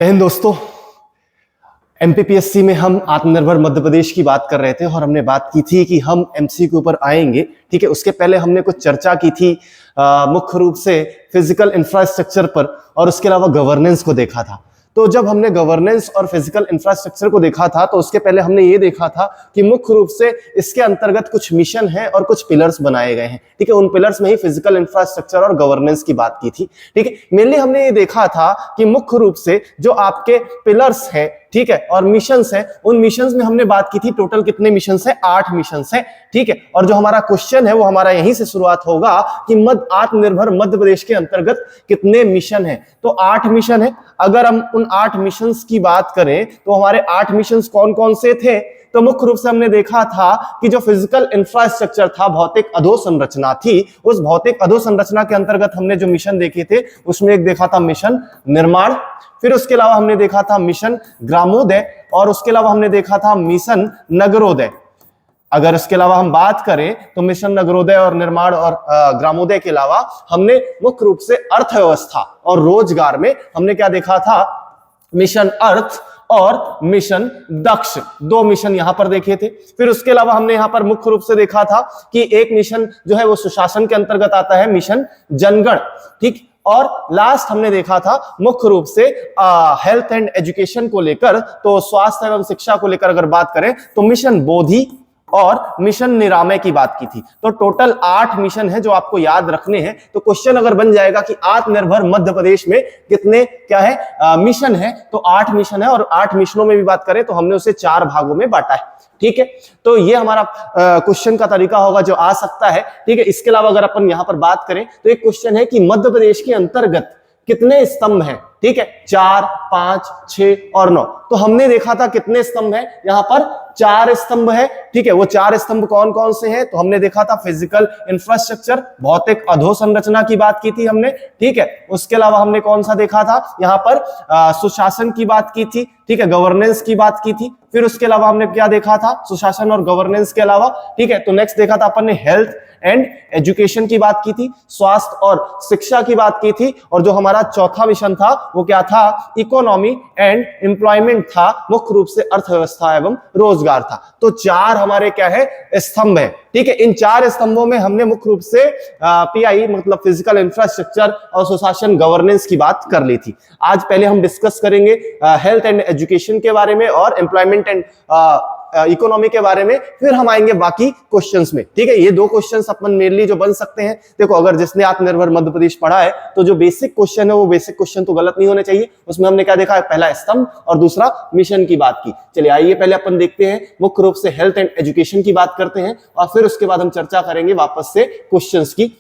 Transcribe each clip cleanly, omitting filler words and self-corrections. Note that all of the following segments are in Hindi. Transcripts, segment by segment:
बहन दोस्तों, एमपीपीएससी में हम आत्मनिर्भर मध्य प्रदेश की बात कर रहे थे और हमने बात की थी कि हम एमसीक्यू के ऊपर आएंगे। ठीक है, उसके पहले हमने कुछ चर्चा की थी मुख्य रूप से फिजिकल इंफ्रास्ट्रक्चर पर और उसके अलावा गवर्नेंस को देखा था। तो जब हमने गवर्नेंस और फिजिकल इंफ्रास्ट्रक्चर को देखा था तो उसके पहले हमने ये देखा था कि मुख्य रूप से इसके अंतर्गत कुछ मिशन है और कुछ पिलर्स बनाए गए हैं। ठीक है, उन पिलर्स में ही फिजिकल इंफ्रास्ट्रक्चर और गवर्नेंस की बात की थी। ठीक है, मेनली हमने ये देखा था कि मुख्य रूप से जो आपके पिलर्स हैं, ठीक है, और मिशंस है, उन मिशंस में हमने बात की थी टोटल कितने मिशंस है, 8 मिशंस है। ठीक है, और जो हमारा क्वेश्चन है वो हमारा यहीं से शुरुआत होगा कि आत्मनिर्भर मध्य प्रदेश के अंतर्गत कितने मिशन है। तो 8 मिशन है। अगर हम उन 8 मिशंस की बात करें तो हमारे 8 मिशंस कौन कौन से थे, तो मुख्य रूप से हमने देखा था कि जो फिजिकल इंफ्रास्ट्रक्चर था, भौतिक अधोसंरचना थी, उस भौतिक अधोसंरचना के अंतर्गत हमने जो मिशन देखे थे उसमें एक देखा था मिशन निर्माण, फिर उसके अलावा हमने देखा था मिशन ग्रामोदय और उसके अलावा हमने देखा था मिशन नगरोदय। अगर इसके अलावा हम बात करें तो मिशन नगरोदय और निर्माण और ग्रामोदय के अलावा हमने मुख्य रूप से अर्थव्यवस्था और रोजगार में हमने क्या देखा था, मिशन अर्थ और मिशन दक्ष, 2 मिशन यहां पर देखे थे। फिर उसके अलावा हमने यहां पर मुख्य रूप से देखा था कि एक मिशन जो है वो सुशासन के अंतर्गत आता है, मिशन जनगण। ठीक, और लास्ट हमने देखा था मुख्य रूप से हेल्थ एंड एजुकेशन को लेकर, तो स्वास्थ्य एवं शिक्षा को लेकर अगर बात करें तो मिशन बोधि और मिशन निरामय की बात की थी। तो टोटल 8 मिशन है जो आपको याद रखने हैं। तो क्वेश्चन अगर बन जाएगा कि आत्मनिर्भर मध्य प्रदेश में कितने क्या है मिशन है, तो 8 मिशन है और 8 मिशनों में भी बात करें तो हमने उसे 4 भागों में बांटा है। ठीक है, तो ये हमारा क्वेश्चन का तरीका होगा जो आ सकता है। ठीक है, इसके अलावा अगर अपन यहां पर बात करें तो एक क्वेश्चन है कि मध्य प्रदेश के अंतर्गत कितने स्तंभ हैं। ठीक है, 4, 5, 6 और 9। तो हमने देखा था कितने स्तंभ है, यहां पर 4 स्तंभ है। ठीक है, वो 4 स्तंभ कौन कौन से हैं, तो हमने देखा था फिजिकल इंफ्रास्ट्रक्चर, भौतिक अधोसंरचना की बात की थी हमने। ठीक है, उसके अलावा हमने कौन सा देखा था, यहां पर सुशासन की बात की थी। ठीक है, गवर्नेंस की बात की थी। फिर उसके अलावा हमने क्या देखा था, सुशासन और गवर्नेंस के अलावा। ठीक है, तो नेक्स्ट देखा था अपन ने हेल्थ एंड एजुकेशन की बात की थी, स्वास्थ्य और शिक्षा की बात की थी। और जो हमारा चौथा मिशन था वो क्या था, इकोनॉमी एंड एम्प्लॉयमेंट था, मुख्य रूप से अर्थव्यवस्था एवं रोजगार था। तो 4 हमारे क्या है, स्तंभ है। ठीक है, इन 4 स्तंभों में हमने मुख्य रूप से पीआई मतलब फिजिकल इंफ्रास्ट्रक्चर और सुशासन गवर्नेंस की बात कर ली थी। आज पहले हम डिस्कस करेंगे हेल्थ एंड एजुकेशन के बारे में और एम्प्लॉयमेंट एंड इकोनॉमी के बारे में, फिर हम आएंगे बाकी क्वेश्चंस में। ठीक है, ये 2 क्वेश्चंस अपन मेनली जो बन सकते हैं। देखो, अगर जिसने आत्मनिर्भर मध्य प्रदेश पढ़ा है तो जो बेसिक क्वेश्चन है वो बेसिक क्वेश्चन तो गलत नहीं होने चाहिए। उसमें हमने क्या देखा है, पहला स्तंभ और दूसरा मिशन की बात की। चलिए आइए पहले अपन देखते हैं, मुख्य रूप से हेल्थ एंड एजुकेशन की बात करते हैं और फिर उसके बाद हम चर्चा करेंगे वापस से क्वेश्चंस की।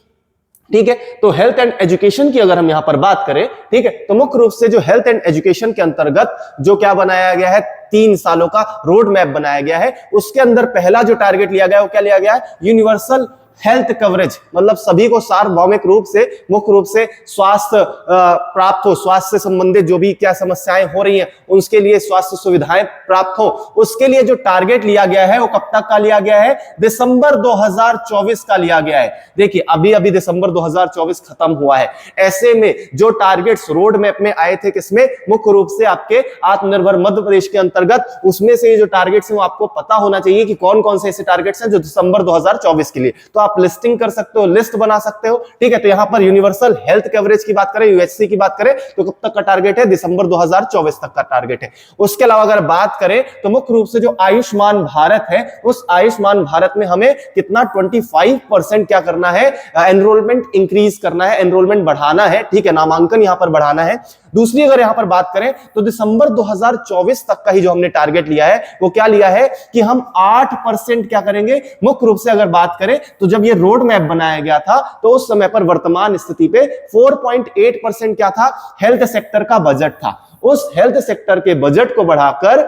ठीक है, तो हेल्थ एंड एजुकेशन की अगर हम यहां पर बात करें, ठीक है, तो मुख्य रूप से जो हेल्थ एंड एजुकेशन के अंतर्गत जो क्या बनाया गया है, 3 सालों का रोड मैप बनाया गया है। उसके अंदर पहला जो टारगेट लिया गया है वो क्या लिया गया है, यूनिवर्सल हेल्थ कवरेज, मतलब सभी को सार्वभौमिक रूप से मुख्य रूप से स्वास्थ्य प्राप्त हो, स्वास्थ्य से संबंधित जो भी क्या समस्याएं हो रही हैं उसके लिए स्वास्थ्य सुविधाएं प्राप्त हो। उसके लिए जो टारगेट लिया गया है वो कब तक का लिया गया है, दिसंबर 2024 का लिया गया है। देखिए, अभी अभी दिसंबर 2024 खत्म हुआ है। ऐसे में जो टारगेट्स रोड मैप में आए थे किसमें, मुख्य रूप से आपके आत्मनिर्भर मध्य प्रदेश के अंतर्गत, उसमें से ये जो टारगेट्स हैं वो आपको पता होना चाहिए कि कौन कौन से ऐसे टारगेट्स हैं जो दिसंबर 2024 के लिए। तो आप लिस्टिंग कर सकते हो, लिस्ट बना सकते हो। ठीक है, तो यहां पर यूनिवर्सल हेल्थ कवरेज की बात करें, यूएचसी की बात करें तो कब तक का टारगेट है, दिसंबर 2024 तक का टारगेट है। उसके अलावा अगर बात करें तो मुख्य रूप से जो आयुष्मान भारत है, उस आयुष्मान भारत में हमें कितना 25% क्या करना है, एनरोलमेंट इंक्रीज करना है, एनरोलमेंट बढ़ाना है। ठीक है, नामांकन यहां पर बढ़ाना है। दूसरी अगर यहां पर बात करें तो दिसंबर 2024 तक का ही जो हमने टारगेट लिया है वो क्या लिया है कि हम 8% क्या करेंगे, मुख्य रूप से अगर बात करें तो जब ये रोड मैप बनाया गया था तो उस समय पर वर्तमान स्थिति पे 4.8% क्या था, हेल्थ सेक्टर का बजट था। उस हेल्थ सेक्टर के बजट को बढ़ाकर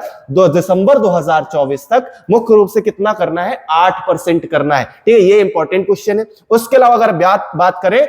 दिसंबर 2024 तक मुख्य रूप से कितना करना है, 8% करना है। ठीक है, ये इंपॉर्टेंट क्वेश्चन है। उसके अलावा अगर बात करें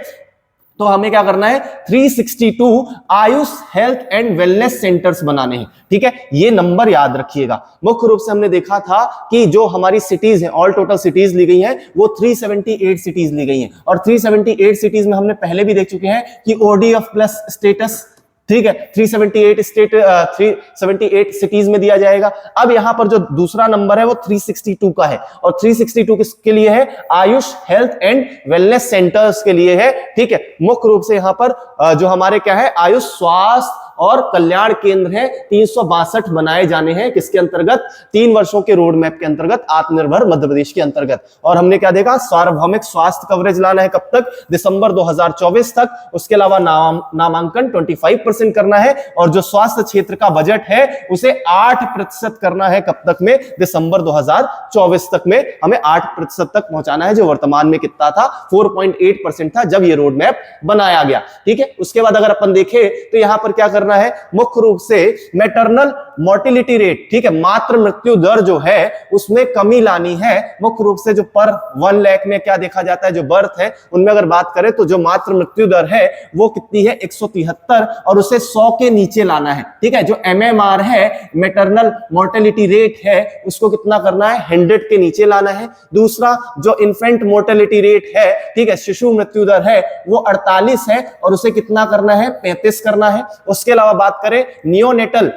तो हमें क्या करना है, 362 Ayush health and wellness centres बनाने हैं। ठीक है, ये नंबर याद रखिएगा। मुख्य रूप से हमने देखा था कि जो हमारी सिटीज हैं, ऑल टोटल सिटीज ली गई हैं, वो 378 सिटीज ली गई हैं और 378 सिटीज में हमने पहले भी देख चुके हैं कि ओडीएफ प्लस स्टेटस ठीक है, 378 सिटीज में दिया जाएगा। अब यहां पर जो दूसरा नंबर है वो 362 का है, और 362 किसके लिए है? Ayush health and wellness centres के लिए है। ठीक है, मुख्य रूप से यहां पर जो हमारे क्या है, आयुष स्वास्थ्य और कल्याण केंद्र है 362 बनाए जाने हैं। किसके अंतर्गत? 3 वर्षों के रोड मैप के अंतर्गत, आत्मनिर्भर मध्य प्रदेश के अंतर्गत। और हमने क्या देखा? सार्वभौमिक स्वास्थ्य कवरेज लाना है कब तक? दिसंबर 2024 तक। उसके अलावा नामांकन 25% करना है, और जो स्वास्थ्य क्षेत्र का बजट है उसे 8% करना है। कब तक में? दिसंबर 2024 तक में हमें 8% तक पहुंचाना है, जो वर्तमान में कितना था? 4.8% था जब ये रोड मैप बनाया गया। ठीक है, उसके बाद अगर अपन देखें तो यहां पर क्या करना है? मुख्य रूप से मैटरनल मोर्टिलिटी रेट, ठीक है, मातृ मृत्यु दर जो है उसमें कमी लानी है। मुख्य रूप से जो पर 1 लाख में क्या देखा जाता है, जो बर्थ है उनमें अगर बात करें तो जो मातृ मृत्यु दर है वो कितनी है? 173, और उसे 100 के नीचे लाना है। ठीक है, जो MMR है, मैटरनल मोर्टिलिटी रेट है, उसको कितना करना है? 100 के नीचे लाना है। दूसरा जो इन्फेंट मोर्टिलिटी रेट है, ठीक है, शिशु मृत्यु दर है, वो 48 है, और उसे कितना करना है? 35 करना है। उसके अलावा बात करें नियोनेटल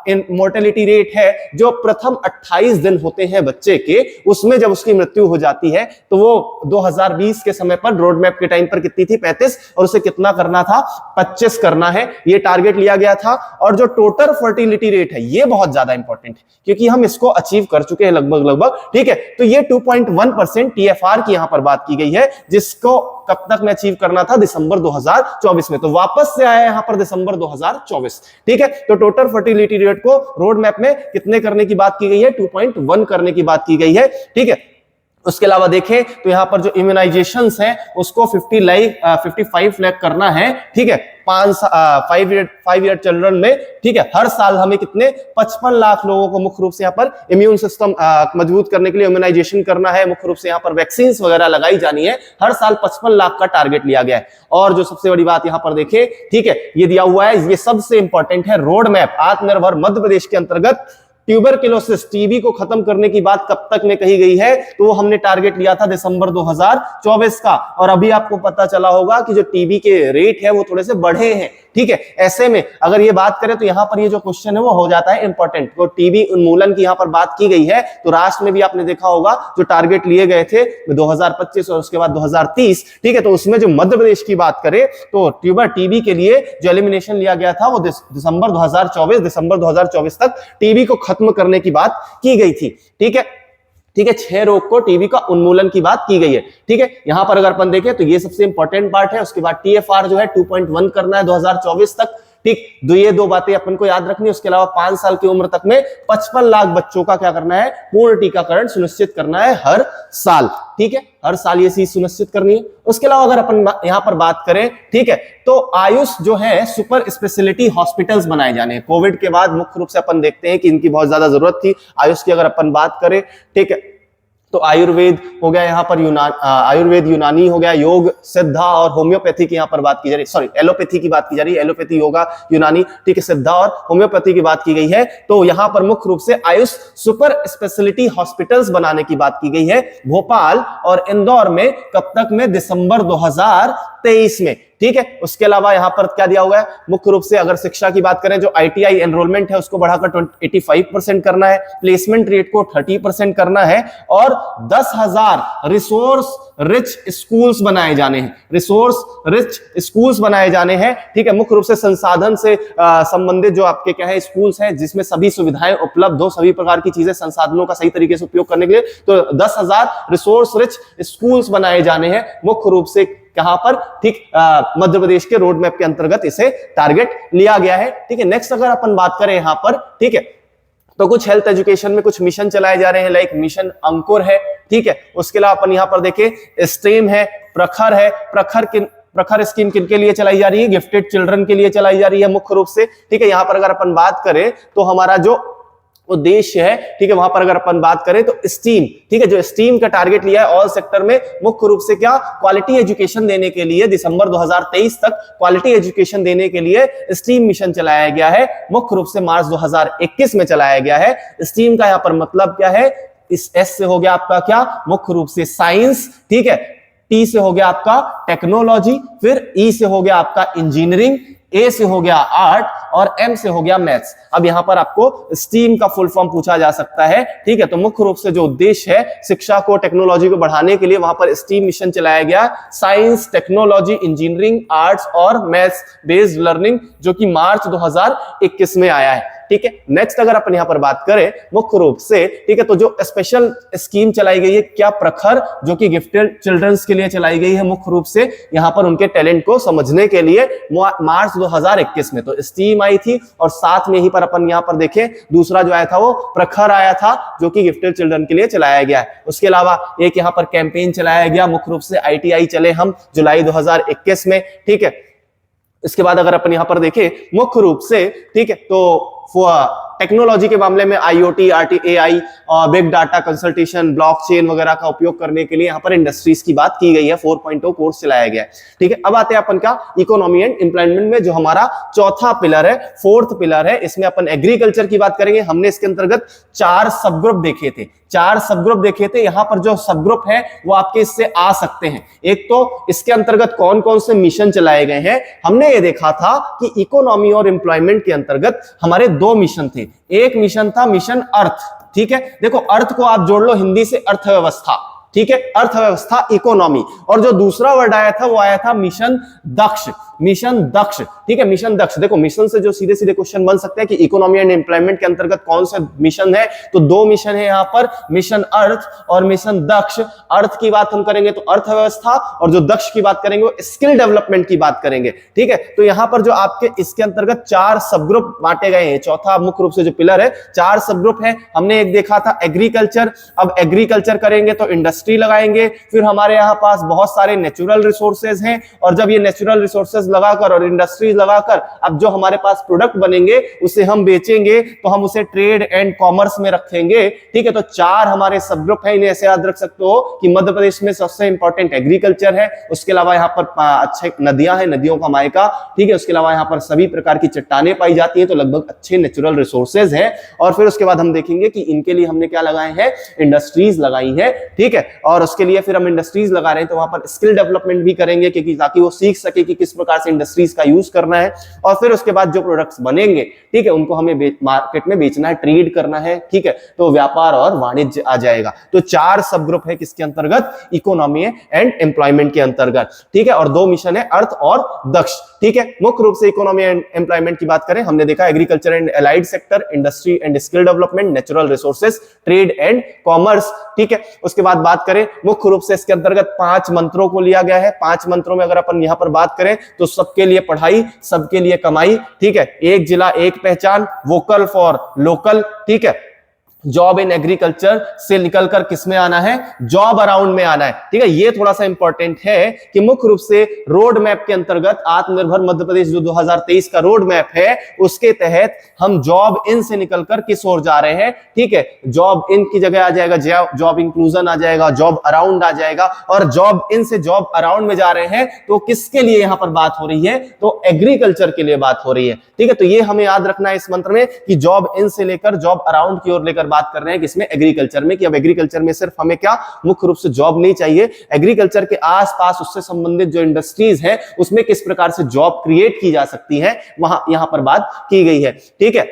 मोर्टेलिटी रेट है, जो प्रथम 28 दिन होते हैं बच्चे के, उसमें जब उसकी मृत्यु हो जाती है तो वो 2020 के समय पर रोड मैप के टाइम पर कितनी थी? 35, और उसे कितना करना था? 25 करना है। ये टारगेट लिया गया था। और जो टोटल फर्टिलिटी रेट है, ये बहुत ज्यादा इंपॉर्टेंट है, क्योंकि हम इसको अचीव कर चुके हैं लगभग। ठीक है, तो ये 2.1% TFR की यहां पर बात की गई है, जिसको कब तक में अचीव करना था? दिसंबर 2024 में। तो वापस से आया यहां पर दिसंबर 2024। ठीक है, तो टोटल फर्टिलिटी रेट को रोड मैप में कितने करने की बात की गई है? 2.1 करने की बात की गई है। ठीक है, उसके अलावा देखें तो यहां पर जो इम्यूनाइजेशंस हैं उसको 55 लाख करना है। ठीक है, 5 ईयर चिल्ड्रन में। ठीक है, हर साल हमें कितने? 55 लाख लोगों को मुख्य रूप से यहां पर इम्यून सिस्टम मजबूत करने के लिए इम्यूनाइजेशन करना है। मुख्य रूप से यहां पर वैक्सीन वगैरह लगाई जानी है। हर साल 55 लाख का टारगेट लिया गया है। और जो सबसे बड़ी बात यहां पर देखें, ठीक है, ये दिया हुआ है, ये सबसे इंपॉर्टेंट है, रोड मैप आत्मनिर्भर मध्य प्रदेश के अंतर्गत ट्यूबरकुलोसिस, टीबी को खत्म करने की बात कब तक में कही गई है? तो वो हमने टारगेट लिया था दिसंबर 2024 का। और अभी आपको पता चला होगा कि जो टीबी के रेट है वो थोड़े से बढ़े हैं। ठीक है, ऐसे में अगर ये बात करें तो यहां पर ये जो क्वेश्चन है वो हो जाता है इंपॉर्टेंट। तो टीबी उन्मूलन की यहां पर बात की गई है, तो राष्ट्र में भी आपने देखा होगा जो टारगेट लिए गए थे 2025 और उसके बाद 2030। ठीक है, तो उसमें जो मध्य प्रदेश की बात करें तो टीबी के लिए जो एलिमिनेशन लिया गया था वो दिसंबर 2024 तक टीबी को खत्म करने की बात की गई थी। ठीक है, 6 रोग को टीबी का उन्मूलन की बात की गई है। ठीक है, यहां पर अगर अपन देखें तो ये सबसे इंपॉर्टेंट पार्ट है। उसके बाद TFR जो है 2.1 करना है 2024 तक। ठीक, ये 2 बातें अपन को याद रखनी है। उसके अलावा 5 साल की उम्र तक में 55 लाख बच्चों का क्या करना है? पूर्ण टीकाकरण सुनिश्चित करना है हर साल। ठीक है, हर साल ये चीज सुनिश्चित करनी है। उसके अलावा अगर अपन यहां पर बात करें, ठीक है, तो आयुष जो है सुपर स्पेशलिटी हॉस्पिटल्स बनाए जाने हैं। कोविड के बाद मुख्य रूप से अपन देखते हैं कि इनकी बहुत ज्यादा जरूरत थी आयुष की। अगर अपन बात करें, ठीक है, तो आयुर्वेद हो गया, यहाँ पर आयुर्वेद, यूनानी हो गया, योग, सिद्धा और होम्योपैथी की यहाँ पर बात की जा रही है। सॉरी, एलोपैथी की बात की जा रही है। एलोपैथी, योगा, यूनानी, ठीक है, सिद्धा और होम्योपैथी की बात की गई है। तो यहाँ पर मुख्य रूप से आयुष सुपर स्पेशलिटी हॉस्पिटल्स बनाने की बात की गई है भोपाल और इंदौर में। कब तक में? दिसंबर 2023 में। ठीक है, उसके अलावा यहां पर क्या दिया हुआ है? मुख्य रूप से अगर शिक्षा की बात करें, जो ITI एनरोलमेंट है उसको बढ़ाकर 85% करना है, प्लेसमेंट रेट को 30% करना है, और 10,000 रिसोर्स रिच स्कूल्स बनाए जाने हैं। रिसोर्स रिच स्कूल्स बनाए जाने हैं। ठीक है, मुख्य रूप से संसाधन से संबंधित जो आपके क्या है स्कूल्स हैं, जिसमें सभी सुविधाएं उपलब्ध हो, सभी प्रकार की चीजें, संसाधनों का सही तरीके से उपयोग करने के लिए। तो 10,000 रिसोर्स रिच स्कूल्स बनाए जाने हैं मुख्य रूप से कहां पर? ठीक, मध्य प्रदेश के रोड मैप के अंतर्गत इसे टारगेट लिया गया है। ठीक है, नेक्स्ट अगर अपन बात करें यहां पर, ठीक है, तो कुछ हेल्थ एजुकेशन में कुछ मिशन चलाए जा रहे हैं, लाइक मिशन अंकुर है। ठीक है, उसके अलावा अपन यहां पर देखें स्ट्रीम है, प्रखर है। प्रखर स्कीम किनके लिए चलाई जा रही है? गिफ्टेड चिल्ड्रन के लिए चलाई जा रही है मुख्य रूप से। ठीक है, यहां पर अगर अपन बात करें तो हमारा जो उद्देश्य है, ठीक है, वहां पर अगर अपन बात करें तो स्टीम, ठीक है, जो स्टीम का टारगेट लिया है ऑल सेक्टर में, मुख्य रूप से क्या? क्वालिटी एजुकेशन देने के लिए दिसंबर 2023 तक क्वालिटी एजुकेशन देने के लिए स्टीम मिशन चलाया गया है। मुख्य रूप से मार्च 2021 में चलाया गया है। स्टीम का यहां पर मतलब क्या है? इस S से हो गया आपका क्या? मुख्य रूप से साइंस, ठीक है, T से हो गया आपका टेक्नोलॉजी, फिर E से हो गया आपका इंजीनियरिंग, ए से हो गया आर्ट और एम से हो गया मैथ्स। अब यहां पर आपको स्टीम का फुल फॉर्म पूछा जा सकता है, ठीक है। तो मुख्य रूप से जो उद्देश्य है शिक्षा को, टेक्नोलॉजी को बढ़ाने के लिए वहां पर स्टीम मिशन चलाया गया, साइंस, टेक्नोलॉजी, इंजीनियरिंग, आर्ट्स और मैथ्स बेस्ड लर्निंग, जो कि मार्च 2021 में आया है, ठीक है। नेक्स्ट अगर अपन यहां पर बात करें मुख्य रूप से, ठीक है, तो जो स्पेशल स्कीम चलाई गई है क्या प्रखर, जो कि गिफ्टेड चिल्ड्रंस के लिए चलाई गई है, मुख्य रूप से यहां पर उनके टैलेंट को समझने के लिए मार्च 2021 में तो स्टीम आई थी, और साथ में ही पर अपन यहां पर देखें दूसरा जो आया था वो प्रखर आया था, जो कि गिफ्टेड चिल्ड्रन के लिए चलाया गया है। उसके अलावा एक यहां पर कैंपेन चलाया गया, मुख्य रूप से ITI चले हम जुलाई 2021 में, ठीक है। इसके बाद अगर अपन यहां पर देखें मुख्य रूप से, ठीक है, तो टेक्नोलॉजी के मामले में IoT, RTAI और बिग डाटा कंसल्टेशन, ब्लॉकचेन वगैरह का उपयोग करने के लिए यहां पर इंडस्ट्रीज की बात की गई है, 4.0 कोर्स चलाया गया है, ठीक है। अब आते हैं अपन का इकोनॉमी एंड एम्प्लॉयमेंट में, जो हमारा चौथा पिलर है, फोर्थ पिलर है, इसमें अपन एग्रीकल्चर की बात करेंगे। हमने इसके अंतर्गत 4 सब ग्रुप देखे थे, 4 सब ग्रुप देखे थे। यहां पर जो सब ग्रुप है वो आपके इससे आ सकते हैं। एक तो इसके अंतर्गत कौन कौन से मिशन चलाए गए हैं, हमने ये देखा था कि इकोनॉमी और एम्प्लॉयमेंट के अंतर्गत हमारे 2 मिशन थे। एक मिशन था मिशन अर्थ, ठीक है। देखो अर्थ को आप जोड़ लो हिंदी से अर्थव्यवस्था, ठीक है, अर्थव्यवस्था, इकोनॉमी। और जो दूसरा वर्ड आया था वो आया था मिशन दक्ष, मिशन दक्ष, ठीक है, मिशन दक्ष। देखो मिशन से जो सीधे सीधे क्वेश्चन बन सकते हैं कि इकोनॉमी एंड एम्प्लॉयमेंट के अंतर्गत कौन सा मिशन है, तो 2 मिशन है यहां पर, मिशन अर्थ और मिशन दक्ष। अर्थ की बात हम करेंगे तो अर्थव्यवस्था, और जो दक्ष की बात करेंगे वो स्किल डेवलपमेंट की बात करेंगे, ठीक है। तो यहां पर जो आपके इसके अंतर्गत 4 सब ग्रुप बांटे गए हैं, चौथा मुख्य रूप से जो पिलर है 4 सब ग्रुप है। हमने एक देखा था एग्रीकल्चर, अब एग्रीकल्चर करेंगे तो इंडस्ट्री लगाएंगे, फिर हमारे यहाँ पास बहुत सारे नेचुरल रिसोर्सेज हैं, और जब ये नेचुरल रिसोर्सेज लगाकर और इंडस्ट्रीज लगाकर अब जो हमारे पास प्रोडक्ट बनेंगे उसे हम बेचेंगे, तो हम उसे ट्रेड एंड कॉमर्स में रखेंगे, ठीक है। तो 4 हमारे सब ग्रुप है, इन्हें ऐसे याद रख सकते हो कि मध्य प्रदेश में सबसे इंपॉर्टेंट एग्रीकल्चर है, उसके अलावा यहाँ पर अच्छे नदियां हैं, नदियों का मायका, ठीक है। उसके अलावा यहाँ पर सभी प्रकार की चट्टानें पाई जाती हैं, तो लगभग अच्छे नेचुरल रिसोर्सेज हैं। और फिर उसके बाद हम देखेंगे कि इनके लिए हमने क्या लगाए हैं, इंडस्ट्रीज लगाई है, ठीक है। और उसके लिए फिर हम इंडस्ट्रीज लगा रहे हैं तो वहां पर स्किल डेवलपमेंट भी करेंगे, क्योंकि ताकि वो सीख सके कि किस प्रकार से इंडस्ट्रीज का यूज करना है। और फिर उसके बाद जो प्रोडक्ट्स बनेंगे, ठीक है, उनको हमें मार्केट में बेचना है, ट्रेड करना है, ठीक है। तो व्यापार और वाणिज्य आ जाएगा। तो 4 सब ग्रुप है किसके अंतर्गत, इकोनॉमी एंड एम्प्लॉयमेंट के अंतर्गत, ठीक है। और 2 मिशन है अर्थ और दक्ष, ठीक है। मुख्य रूप से इकोनॉमी एंड एम्प्लॉयमेंट की बात करें, हमने देखा agriculture and allied sector, industry and skill development, natural resources, trade and commerce, ठीक है। उसके बाद बात करें मुख्य रूप से इसके अंतर्गत 5 मंत्रों को लिया गया है। 5 मंत्रों में अगर अपन यहां पर बात करें तो सबके लिए पढ़ाई, सबके लिए कमाई, ठीक है, एक जिला एक पहचान, वोकल फॉर लोकल, ठीक है। जॉब इन एग्रीकल्चर से निकलकर किसमें आना है, जॉब अराउंड में आना है, ठीक है। ये थोड़ा सा इंपॉर्टेंट है कि मुख्य रूप से रोड मैप के अंतर्गत आत्मनिर्भर मध्य प्रदेश जो 2023 का रोड मैप है उसके तहत हम जॉब इन से निकलकर किस ओर जा रहे हैं, ठीक है। जॉब इन की जगह आ जाएगा जॉब इंक्लूजन आ जाएगा, जॉब अराउंड आ जाएगा, और जॉब इन से जॉब अराउंड में जा रहे हैं तो किसके लिए यहां पर बात हो रही है, तो एग्रीकल्चर के लिए बात हो रही है, ठीक है। तो ये हमें याद रखना है इस मंत्र में कि जॉब इन से लेकर जॉब अराउंड की ओर लेकर बात कर रहे हैं किसमें, एग्रीकल्चर में, कि अब एग्रीकल्चर में सिर्फ हमें क्या मुख्य रूप से जॉब नहीं चाहिए, एग्रीकल्चर के आसपास उससे संबंधित जो इंडस्ट्रीज है उसमें किस प्रकार से जॉब क्रिएट की जा सकती है वहां यहां पर बात की गई है, ठीक है।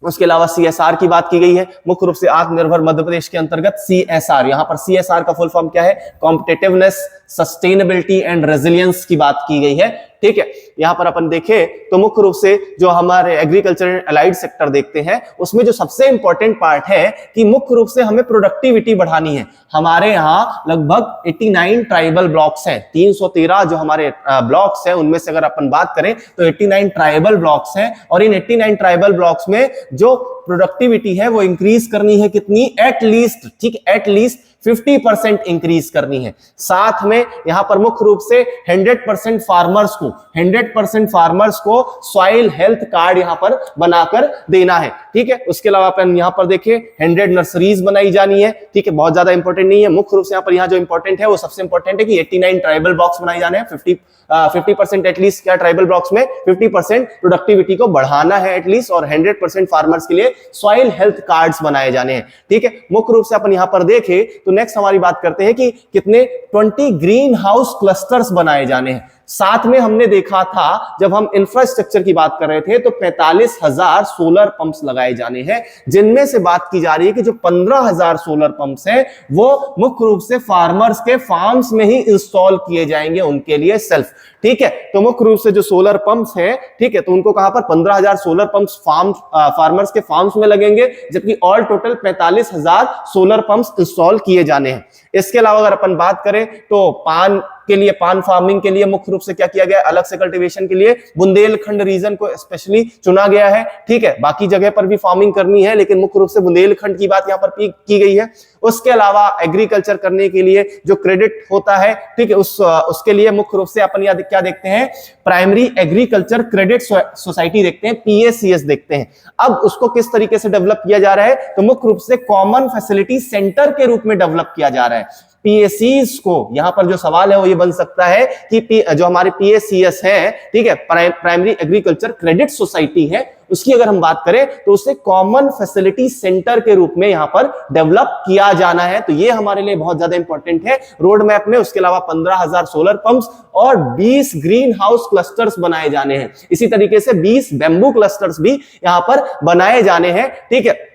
उसके अलावा CSR की बात की गई है, मुख्य रूप से आत्मनिर्भर मध्य प्रदेश के अंतर्गत CSR, यहां पर CSR का फुल फॉर्म क्या है, कॉम्पिटिटिवनेस, सस्टेनेबिलिटी एंड रेजिलियंस की बात की गई है, ठीक है। यहां पर अपन देखें तो मुख्य रूप से जो हमारे एग्रीकल्चर एंड अलाइड सेक्टर देखते हैं उसमें जो सबसे इंपॉर्टेंट पार्ट है कि मुख्य रूप से हमें प्रोडक्टिविटी बढ़ानी है। हमारे यहाँ लगभग 89 ट्राइबल ब्लॉक्स हैं, 313 जो हमारे ब्लॉक्स हैं उनमें से अगर अपन बात करें तो 89 ट्राइबल ब्लॉक्स हैं, और इन 89 ट्राइबल ब्लॉक्स में जो प्रोडक्टिविटी है वो इंक्रीज करनी है कितनी, एटलीस्ट, ठीक, एटलीस्ट 50% इंक्रीज करनी है। साथ में यहां पर मुख्य रूप से 100% फार्मर्स को सॉइल हेल्थ कार्ड यहां पर बनाकर देना है, ठीक है। उसके अलावा अपन यहां पर देखें 100 नर्सरीज बनाई जानी है, ठीक है, बहुत ज्यादा इंपॉर्टेंट नहीं है। मुख्य रूप से यहां पर जो इंपॉर्टेंट है वो सबसे इंपॉर्टेंट है कि 89 ट्राइबल ब्लॉक्स बनाए जाने हैं, 50% एटलीस्ट क्या ट्राइबल ब्लॉक्स में 50% प्रोडक्टिविटी को बढ़ाना है एटलीस्ट, और 100% फार्मर्स के लिए सॉइल हेल्थ कार्ड्स बनाए जाने हैं, ठीक है। मुख्य रूप से अपन यहां पर देखें तो नेक्स्ट हमारी बात करते हैं कि कितने 20 ग्रीन हाउस क्लस्टर्स बनाए जाने हैं। साथ में हमने देखा था जब हम इंफ्रास्ट्रक्चर की बात कर रहे थे तो 45,000 सोलर पंप्स लगाए जाने हैं, जिनमें से बात की जा रही है कि जो 15,000 सोलर पंप्स हैं वो मुख्य रूप से फार्मर्स के फार्म्स में ही इंस्टॉल किए जाएंगे उनके लिए सेल्फ। ठीक है, तो मुख्य रूप से जो सोलर पंप्स हैं, ठीक है, तो उनको कहां पर 15,000 सोलर पंप्स फार्मर्स के फार्म्स में लगेंगे, जबकि all total 45,000 solar pumps install किए जाने हैं। इसके अलावा अगर अपन बात करें तो पान के लिए, पान फार्मिंग के लिए मुख्य रूप से क्या किया गया, अलग से कल्टीवेशन के लिए बुंदेलखंड रीजन को स्पेशली चुना गया है। ठीक है, बाकी जगह पर भी फार्मिंग करनी है लेकिन मुख्य रूप से बुंदेलखंड की बात यहां पर की गई है। उसके अलावा एग्रीकल्चर करने के लिए जो क्रेडिट होता है, ठीक है, उसके लिए मुख्य रूप से अपन यहाँ क्या देखते हैं, प्राइमरी एग्रीकल्चर क्रेडिट सोसाइटी देखते हैं, PACS देखते हैं। अब उसको किस तरीके से डेवलप किया जा रहा है, तो मुख्य रूप से कॉमन फैसिलिटी सेंटर के रूप में डेवलप किया जा रहा है। PACs को, यहां पर जो सवाल है वो ये बन सकता है कि जो हमारे PACS है, ठीक है, प्राइमरी एग्रीकल्चर क्रेडिट सोसाइटी है, उसकी अगर हम बात करें तो उसे कॉमन फैसिलिटी सेंटर के रूप में यहां पर डेवलप किया जाना है। तो ये हमारे लिए बहुत ज्यादा इंपॉर्टेंट है रोड मैप में। उसके अलावा 15,000 सोलर पंप्स और 20 ग्रीन हाउस क्लस्टर्स बनाए जाने हैं। इसी तरीके से 20 बेम्बू क्लस्टर्स भी यहां पर बनाए जाने हैं। ठीक है,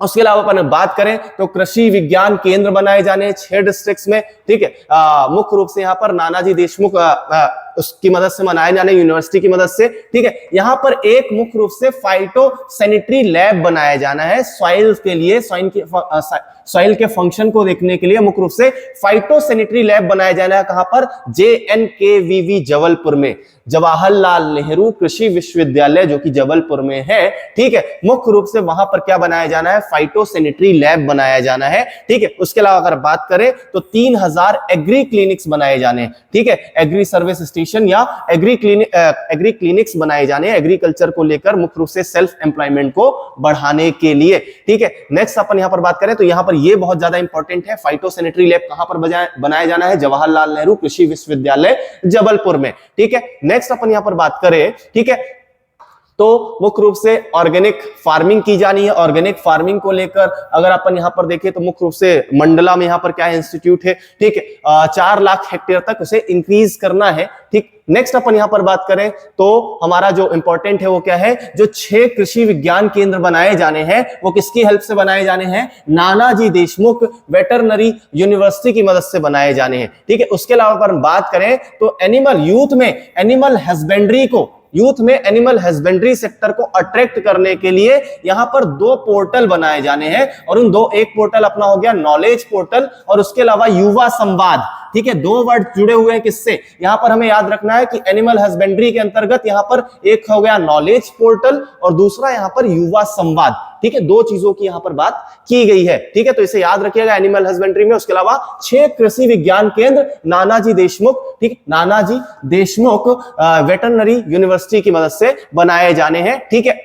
उसके अलावा अपन बात करें तो कृषि विज्ञान केंद्र बनाए जाने 6 डिस्ट्रिक्ट्स में। ठीक है, मुख्य रूप से यहाँ पर नानाजी देशमुख उसकी मदद से बनाए जाने, यूनिवर्सिटी की मदद से। ठीक है, यहां पर एक मुख्य रूप से फाइटो सैनिटरी लैब बनाया जाना है सॉइल के लिए, सॉइल के फंक्शन को देखने के लिए मुख्य रूप से फाइटो सैनिटरी लैब बनाया जाना है। कहां पर, JNKVV जबलपुर में, जवाहरलाल नेहरू कृषि विश्वविद्यालय जो कि जबलपुर में है। ठीक है, मुख्य रूप से वहां पर क्या बनाया जाना है, फाइटो सैनिटरी लैब बनाया जाना है। ठीक है, उसके अलावा अगर बात करें तो 3,000 एग्री क्लिनिक्स बनाए जाने हैं। ठीक है, एग्री सर्विस स्टेशन या एग्री क्लिनिक्स बनाए जाने हैं एग्रीकल्चर को लेकर, मुख्य रूप से सेल्फ एम्प्लॉयमेंट को बढ़ाने के लिए। ठीक है, नेक्स्ट अपन यहां पर बात करें तो यहां पर ये बहुत ज्यादा इंपॉर्टेंट है, फाइटो सैनिटरी लैब कहां पर बनाया जाना है, जवाहरलाल नेहरू कृषि विश्वविद्यालय जबलपुर में। ठीक है, नेक्स्ट अपन यहां पर बात करें, ठीक है, तो मुख्य रूप से ऑर्गेनिक फार्मिंग की जानी है। ऑर्गेनिक फार्मिंग को लेकर अगर अपन यहां पर देखें तो मुख्य रूप से मंडला में यहां पर क्या है, इंस्टीट्यूट है। ठीक है, 4 लाख हेक्टेयर तक उसे इंक्रीज करना है। ठीक, नेक्स्ट अपन यहां पर बात करें तो हमारा जो इंपॉर्टेंट है वो क्या है, जो 6 कृषि विज्ञान केंद्र बनाए जाने हैं वो किसकी हेल्प से बनाए जाने हैं, नानाजी देशमुख वेटरनरी यूनिवर्सिटी की मदद से बनाए जाने हैं। ठीक है, उसके अलावा अपन बात करें तो यूथ में एनिमल हस्बेंड्री सेक्टर को अट्रैक्ट करने के लिए यहां पर 2 पोर्टल बनाए जाने हैं। और उन एक पोर्टल अपना हो गया नॉलेज पोर्टल और उसके अलावा युवा संवाद। ठीक है, 2 वर्ड जुड़े हुए हैं किससे, यहां पर हमें याद रखना है कि एनिमल हस्बेंड्री के अंतर्गत यहां पर एक हो गया नॉलेज पोर्टल और दूसरा यहां पर युवा संवाद। ठीक है, 2 चीजों की यहां पर बात की गई है। ठीक है, तो इसे याद रखिएगा एनिमल हस्बेंड्री में। उसके अलावा 6 कृषि विज्ञान केंद्र नानाजी देशमुख, ठीक, नानाजी देशमुख वेटरनरी यूनिवर्सिटी की मदद से बनाए जाने हैं। ठीक है,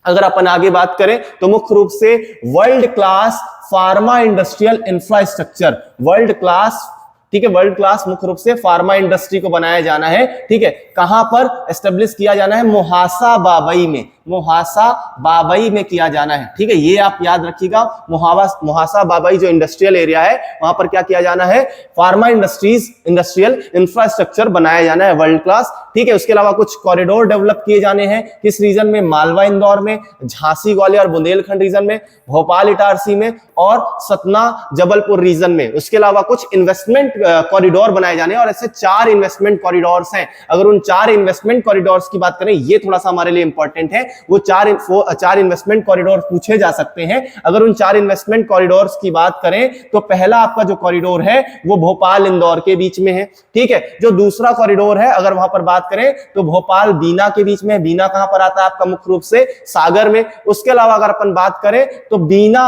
अगर अपन आगे बात करें तो मुख्य रूप से world class pharma industrial infrastructure, world class, ठीक है, वर्ल्ड क्लास मुख्य रूप से फार्मा इंडस्ट्री को बनाया जाना है। ठीक है, कहां पर एस्टेब्लिश किया जाना है, मोहासा बाबई में, मोहासा बाबई में किया जाना है। ठीक है, ये आप याद रखिएगा, मोहासा बाबई जो इंडस्ट्रियल एरिया है वहां पर क्या किया जाना है, फार्मा इंडस्ट्रियल इंफ्रास्ट्रक्चर बनाया जाना है वर्ल्ड क्लास। ठीक है, उसके अलावा कुछ कॉरिडोर डेवलप किए जाने हैं, किस रीजन में, मालवा इंदौर में, झांसी ग्वालियर बुंदेलखंड रीजन में, भोपाल इटारसी में और सतना जबलपुर रीजन में। उसके अलावा कुछ इन्वेस्टमेंट कॉरिडोर बनाए जाने हैं और ऐसे 4 इन्वेस्टमेंट कॉरिडोर्स हैं। अगर उन 4 इन्वेस्टमेंट कॉरिडोर्स की बात करें, ये थोड़ा सा हमारे लिए इंपॉर्टेंट है, वो 4 इन्वेस्टमेंट कॉरिडोर पूछे जा सकते हैं। अगर उन 4 इन्वेस्टमेंट कॉरिडोर्स की बात करें तो पहला आपका जो कॉरिडोर है वो भोपाल इंदौर के बीच में है। ठीक है, जो दूसरा कॉरिडोर है अगर वहां पर बात करें तो भोपाल बीना के बीच में, बीना कहां पर आता है आपका, मुख्य रूप से सागर में। उसके अलावा अगर अपन बात करें तो बीना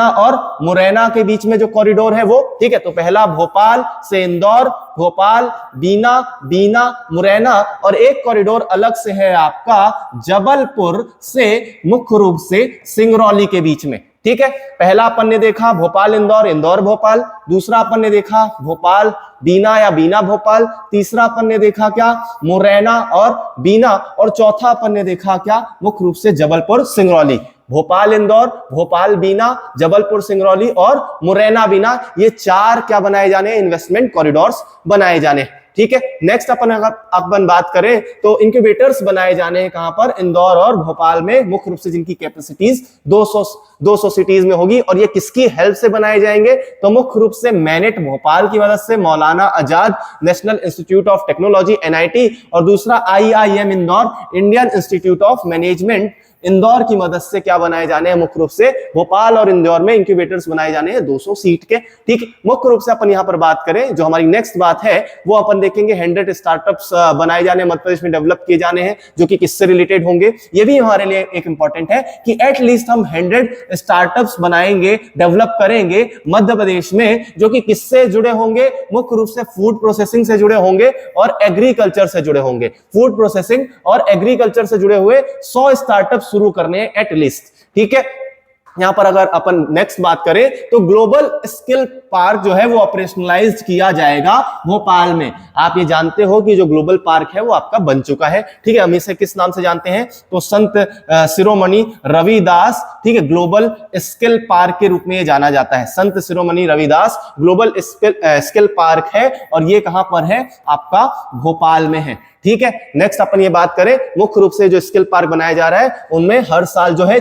और मुरैना के बीच में जो कॉरिडोर है वो, ठीक है, तो पहला भोपाल से इंदौर, भोपाल बीना मुरैना, और एक कॉरिडोर अलग से है आपका जबलपुर से मुख्य रूप से सिंगरौली के बीच में। ठीक है, पहला अपन ने देखा भोपाल इंदौर, इंदौर भोपाल, दूसरा अपन ने देखा भोपाल बीना या बीना भोपाल, तीसरा अपन ने देखा क्या, मुरैना और बीना, और चौथा अपन ने देखा क्या, मुख्य रूप से जबलपुर सिंगरौली। भोपाल इंदौर, भोपाल बीना, जबलपुर सिंगरौली और मुरैना बीना, ये 4 क्या बनाए जाने, इन्वेस्टमेंट कॉरिडोर्स बनाए जाने। ठीक है। नेक्स्ट अपन बात करें तो इंक्यूबेटर्स बनाए जाने हैं कहां पर, इंदौर और भोपाल में, मुख्य रूप से जिनकी कैपेसिटीज 200 सिटीज में होगी। और ये किसकी हेल्प से बनाए जाएंगे, तो मुख्य रूप से मैनेट भोपाल की मदद से, Maulana Azad national institute of technology NIT, और दूसरा IIM Indore, Indian institute of management Indore की मदद से क्या बनाए जाने हैं, मुख्य रूप से भोपाल और इंदौर में इंक्यूबेटर्स बनाए जाने हैं 200 सीट के। ठीक है, मुख्य रूप से अपन यहां पर बात करें, जो हमारी नेक्स्ट बात है वो अपन देखेंगे 100 स्टार्टअप्स बनाए जाने मध्य प्रदेश में, डेवलप किए जाने हैं, जो कि किससे रिलेटेड होंगे, ये भी हमारे लिए एक इंपॉर्टेंट है कि एटलीस्ट हम 100 स्टार्टअप्स बनाएंगे, डेवलप करेंगे मध्य प्रदेश में, जो कि किससे जुड़े होंगे, मुख्य रूप से फूड प्रोसेसिंग से जुड़े होंगे और एग्रीकल्चर से जुड़े होंगे। फूड प्रोसेसिंग और एग्रीकल्चर से जुड़े हुए 100 स्टार्टअप शुरू करने हैं एटलीस्ट। ठीक है, यहां पर अगर अपन नेक्स्ट बात करें तो ग्लोबल स्किल पार्क जो है वो ऑपरेशनलाइज किया जाएगा भोपाल में। आप ये जानते हो कि जो ग्लोबल पार्क है वो आपका बन चुका है। ठीक है, हम इसे किस नाम से जानते हैं, तो संत शिरोमणि रविदास, ठीक है, ग्लोबल स्किल पार्क के रूप में ये जाना जाता है। Sant Shiromani Ravidas global skill park है और ये कहां पर है, आपका भोपाल में है। ठीक है, नेक्स्ट अपन ये बात करें, मुख्य रूप से जो स्किल पार्क बनाया जा रहा है उनमें हर साल जो है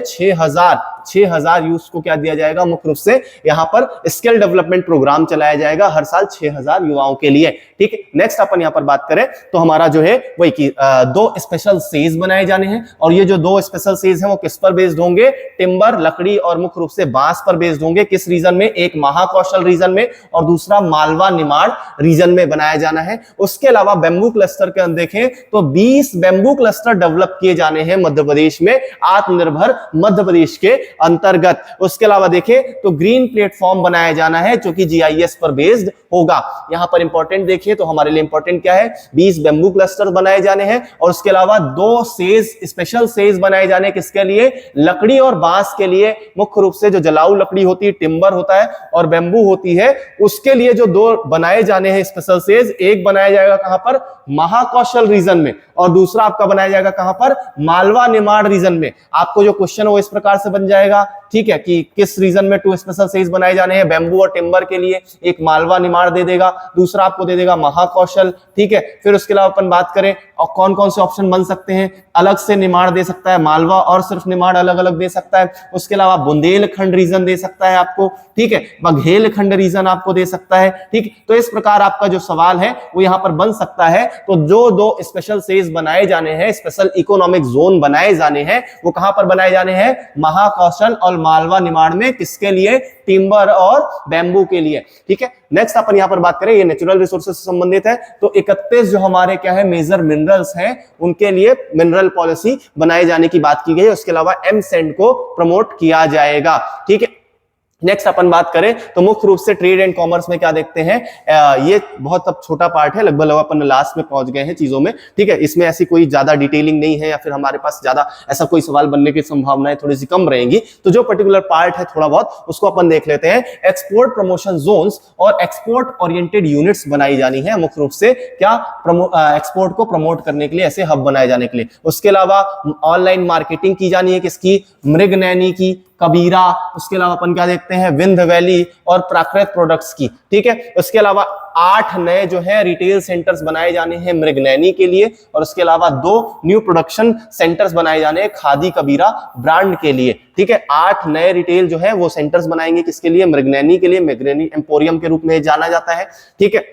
6000 यूथ को क्या दिया जाएगा, मुख्य रूप से यहां पर स्किल डेवलपमेंट प्रोग्राम चलाया जाएगा हर साल 6000 युवाओं के लिए। ठीक है, नेक्स्ट अपन यहां पर बात करें तो हमारा जो है वही कि 2 स्पेशल सेज बनाए जाने हैं, और ये जो 2 स्पेशल सेज हैं वो किस पर बेस्ड होंगे, टिम्बर, लकड़ी और मुख्य रूप से बांस पर बेस्ड होंगे। किस रीजन में, एक महाकौशल रीजन में और दूसरा मालवा निमाड़ रीजन में बनाया जाना है। उसके अलावा बैम्बू क्लस्टर के अंदर देखें तो 20 बैम्बू क्लस्टर डेवलप किए जाने हैं मध्य प्रदेश में, आत्मनिर्भर मध्य प्रदेश के अंतर्गत। उसके अलावा देखें तो ग्रीन प्लेटफॉर्म बनाया जाना है जो कि GIS पर बेस्ड होगा। यहां पर इंपॉर्टेंट देखिए तो हमारे लिए इंपॉर्टेंट क्या है, 20 बैम्बू क्लस्टर बनाए जाने हैं और उसके अलावा 2 सेज, स्पेशल सेज बनाए जाने, किसके लिए, लकड़ी और बांस के लिए। मुख्य रूप से जो जलाऊ लकड़ी होती है, टिम्बर होता है और बैम्बू होती है, उसके लिए जो 2 बनाए जाने हैं स्पेशल सेज, एक बनाया जाएगा कहां पर, महाकौशल रीजन में, और दूसरा आपका बनाया जाएगा कहां पर, मालवा निमाड़ रीजन में। आपको जो क्वेश्चन वो इस प्रकार से बन जाएगा, ठीक है, कि किस रीजन में 2 स्पेशल सेज बनाए जाने हैं, बैम्बू और टिम्बर के लिए, एक मालवा निमाड़ दे देगा, दूसरा आपको दे देगा महाकौशल। ठीक है, फिर उसके अलावा अपन बात करें और कौन कौन से ऑप्शन बन सकते हैं, अलग से निमाड़ दे सकता है, मालवा और सिर्फ निमाड़ अलग अलग दे सकता है। उसके अलावा बुंदेलखंड रीजन दे सकता है आपको, ठीक है, बघेलखंड रीजन आपको दे सकता है। ठीक, तो इस प्रकार आपका जो सवाल है वो यहां पर बन सकता है। तो जो 2 स्पेशल सेज बनाए जाने हैं, स्पेशल इकोनॉमिक जोन बनाए जाने हैं, वो कहां पर बनाए जाने हैं, महाकौशल और मालवा निमाड़ में, किसके लिए, टिम्बर और बैम्बू के लिए। ठीक है, नेक्स्ट अपन यहां पर बात करें, ये नेचुरल रिसोर्सेज से संबंधित है, तो 31 जो हमारे क्या है मेजर मिनरल्स हैं उनके लिए मिनरल पॉलिसी बनाए जाने की बात की गई है। उसके अलावा एमसेंड को प्रमोट किया जाएगा। ठीक है, नेक्स्ट अपन बात करें तो मुख्य रूप से ट्रेड एंड कॉमर्स में क्या देखते हैं, ये बहुत अब छोटा पार्ट है, लगभग अपन लास्ट में पहुंच गए हैं चीजों में। ठीक है, इसमें ऐसी कोई ज्यादा डिटेलिंग नहीं है या फिर हमारे पास ज्यादा ऐसा कोई सवाल बनने की संभावनाएं थोड़ी सी कम रहेंगी। तो जो पर्टिकुलर पार्ट है थोड़ा बहुत उसको अपन देख लेते हैं। एक्सपोर्ट प्रमोशन जोन्स और एक्सपोर्ट ओरिएंटेड यूनिट्स बनाई जानी है, मुख्य रूप से क्या, एक्सपोर्ट को प्रमोट करने के लिए, ऐसे हब बनाए जाने के लिए। उसके अलावा ऑनलाइन मार्केटिंग की जानी है, किसकी, मृगनैनी की, कबीरा। उसके अलावा अपन क्या देखते हैं, विंध्य वैली और प्राकृत प्रोडक्ट्स की। ठीक है, उसके अलावा 8 नए जो है रिटेल सेंटर्स बनाए जाने हैं मृगनैनी के लिए, और उसके अलावा 2 न्यू प्रोडक्शन सेंटर्स बनाए जाने हैं खादी कबीरा ब्रांड के लिए। ठीक है, 8 नए रिटेल जो है वो सेंटर्स बनाएंगे, किसके लिए, मृगनैनी के लिए, मृगनैनी एम्पोरियम के रूप में जाना जाता है। ठीक है,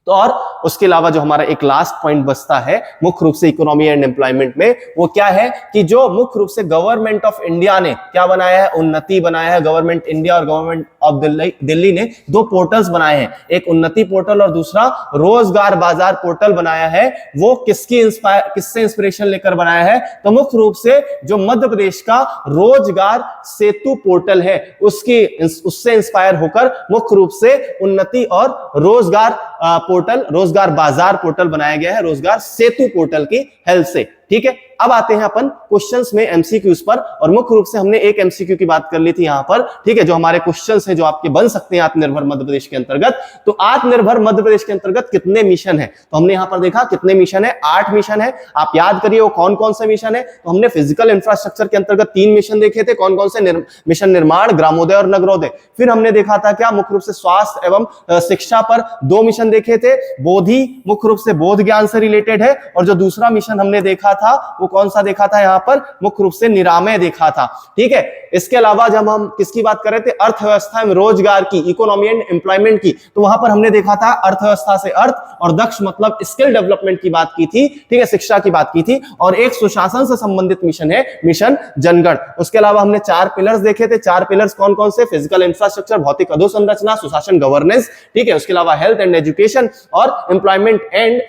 तो और उसके अलावा जो हमारा एक लास्ट पॉइंट बचता है मुख्य रूप से इकोनॉमी एंड एम्प्लॉयमेंट में, वो क्या है कि जो मुख्य रूप से गवर्नमेंट ऑफ इंडिया ने क्या बनाया है, उन्नति बनाया है। गवर्नमेंट इंडिया और गवर्नमेंट ऑफ दिल्ली ने 2 पोर्टल्स बनाए हैं, एक उन्नति पोर्टल और दूसरा रोजगार बाजार पोर्टल बनाया है। वो किससे इंस्पिरेशन लेकर बनाया है, तो मुख्य रूप से जो मध्य प्रदेश का रोजगार सेतु पोर्टल है उससे इंस्पायर होकर मुख्य रूप से उन्नति और रोजगार पोर्टल, रोजगार बाजार पोर्टल बनाया गया है, रोजगार सेतु पोर्टल की हेल्प से। ठीक है, अब आते हैं अपन क्वेश्चंस में एमसीक्यूज पर, और मुख्य रूप से हमने एक एमसीक्यू की बात कर ली थी यहां पर, ठीक है, जो हमारे क्वेश्चंस हैं जो आपके बन सकते हैं आत्मनिर्भर मध्य प्रदेश के अंतर्गत। तो आत्मनिर्भर मध्य प्रदेश के अंतर्गत कितने मिशन है, तो हमने यहां पर देखा कितने मिशन है, 8 मिशन है। आप याद करिए वो कौन कौन से मिशन है, तो हमने फिजिकल इंफ्रास्ट्रक्चर के अंतर्गत 3 मिशन देखे थे, कौन कौन से, मिशन निर्माण, ग्रामोदय और नगरोदय। फिर हमने देखा था क्या, मुख्य रूप से स्वास्थ्य एवं शिक्षा पर 2 मिशन देखे थे, बोधि मुख्य रूप से बोध ज्ञान से रिलेटेड है, और जो दूसरा मिशन हमने देखा था वो कौन सा देखा था यहां पर, मुख्य रूप से निरामय देखा था, ठीक है। इसके अलावा जब हम किसकी बात कर रहे थे, अर्थव्यवस्था एवं रोजगार की, इकोनॉमी एंड एम्प्लॉयमेंट की, तो वहां पर हमने देखा था अर्थव्यवस्था से अर्थ और दक्ष मतलब स्किल डेवलपमेंट की बात की थी, ठीक है, शिक्षा की बात की थी, और एक सुशासन से संबंधित मिशन है मिशन जनगण। उसके अलावा हमने 4 पिलर्स देखे थे, 4 पिलर्स कौन कौन से, फिजिकल इंफ्रास्ट्रक्चर, भौतिक अधोसंरचना, सुशासन गवर्नेंस, ठीक है, उसके अलावा हेल्थ एंड एजुकेशन और एम्प्लॉयमेंट एंड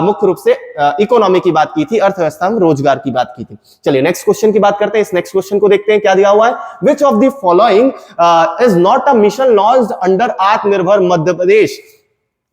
मुख्य रूप से इकोनॉमी की बात की थी, अर्थव्यवस्था में रोजगार की बात की थी। चलिए नेक्स्ट क्वेश्चन की बात करते हैं। इस नेक्स्ट क्वेश्चन को देखते हैं क्या दिया हुआ है, which of the following is not a mission launched under Aatmanirbhar Madhya प्रदेश।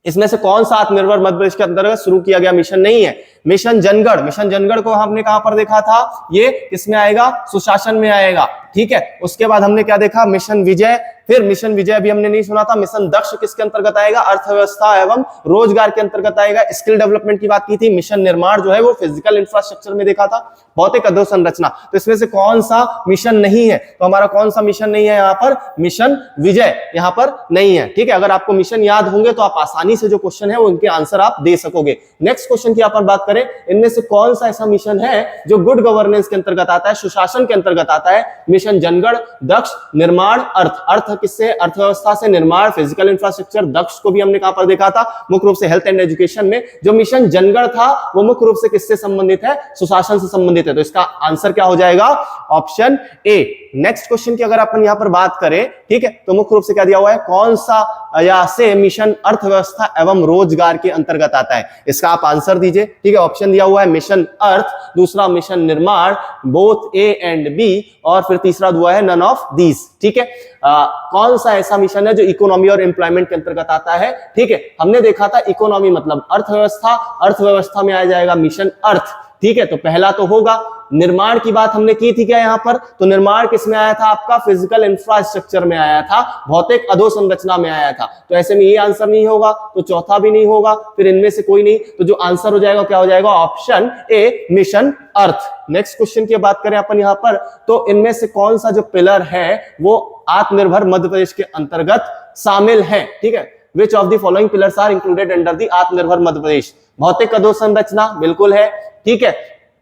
इसमें से कौन सा आत्मनिर्भर मध्य प्रदेश के अंतर्गत शुरू किया गया मिशन नहीं है, मिशन जनगढ़। मिशन जनगढ़ को हमने कहां पर देखा था, ये किसमें आएगा, सुशासन में आएगा, ठीक है। उसके बाद हमने क्या देखा, मिशन विजय, फिर मिशन विजय भी हमने नहीं सुना था। मिशन दक्ष किसके अंतर्गत आएगा, अर्थव्यवस्था एवं रोजगार के अंतर्गत आएगा, स्किल डेवलपमेंट की बात की थी। मिशन निर्माण जो है वो फिजिकल इंफ्रास्ट्रक्चर में देखा था, भौतिक अधोसंरचना। तो इसमें से कौन सा मिशन नहीं है, तो हमारा कौन सा मिशन नहीं है यहाँ पर, मिशन विजय यहाँ पर नहीं है, ठीक है। अगर आपको मिशन याद होंगे तो आप आसानी से जो क्वेश्चन है वो उनके आंसर आप दे सकोगे। नेक्स्ट क्वेश्चन की अपन बात करें, इनमें से कौन सा ऐसा मिशन है जो गुड गवर्नेंस के अंतर्गत आता है, सुशासन के अंतर्गत आता है, मिशन जनगढ़, दक्ष, निर्माण, अर्थ किससे, अर्थव्यवस्था से, निर्माण फिजिकल इंफ्रास्ट्रक्चर, दक्ष को भी हमने कहां पर देखा था, मुख्य रूप से हेल्थ एंड एजुकेशन में। जो मिशन जनगढ़ था वो मुख्य रूप से किससे संबंधित है, सुशासन से संबंधित है। तो इसका आंसर क्या हो जाएगा, ऑप्शन ए। नेक्स्ट क्वेश्चन की अगर अपन यहां पर बात करें, ठीक है, तो मुख्य रूप से क्या दिया हुआ है, कौन सा या से मिशन अर्थव्यवस्था एवं रोजगार के अंतर्गत आता है, इसका आप आंसर दीजिए, ठीक है। ऑप्शन दिया हुआ है मिशन अर्थ, दूसरा मिशन निर्माण, बोथ ए एंड बी, और फिर तीसरा हुआ है नन ऑफ दीज, ठीक है। कौन सा ऐसा मिशन है जो इकोनॉमी और एम्प्लॉयमेंट के अंतर्गत आता है, ठीक है। हमने देखा था इकोनॉमी मतलब अर्थव्यवस्था, अर्थव्यवस्था में आ जाएगा मिशन अर्थ, ठीक है। तो पहला तो होगा। निर्माण की बात हमने की थी क्या यहां पर, तो निर्माण किसमें आया था आपका, फिजिकल इंफ्रास्ट्रक्चर में आया था, भौतिक अधोसंरचना में आया था। तो ऐसे में ये आंसर नहीं होगा, तो चौथा भी नहीं होगा, फिर इनमें से कोई नहीं, तो जो आंसर हो जाएगा क्या हो जाएगा, option A mission earth. Next question की बात करें अपन यहां पर, तो इनमें से कौन सा जो पिलर है वो आत्मनिर्भर मध्य प्रदेश के अंतर्गत शामिल है, ठीक है। Which of the following pillars are included under the Aatmanirbhar Madhya प्रदेश, भौतिक अधोसंरचना बिल्कुल है, ठीक है।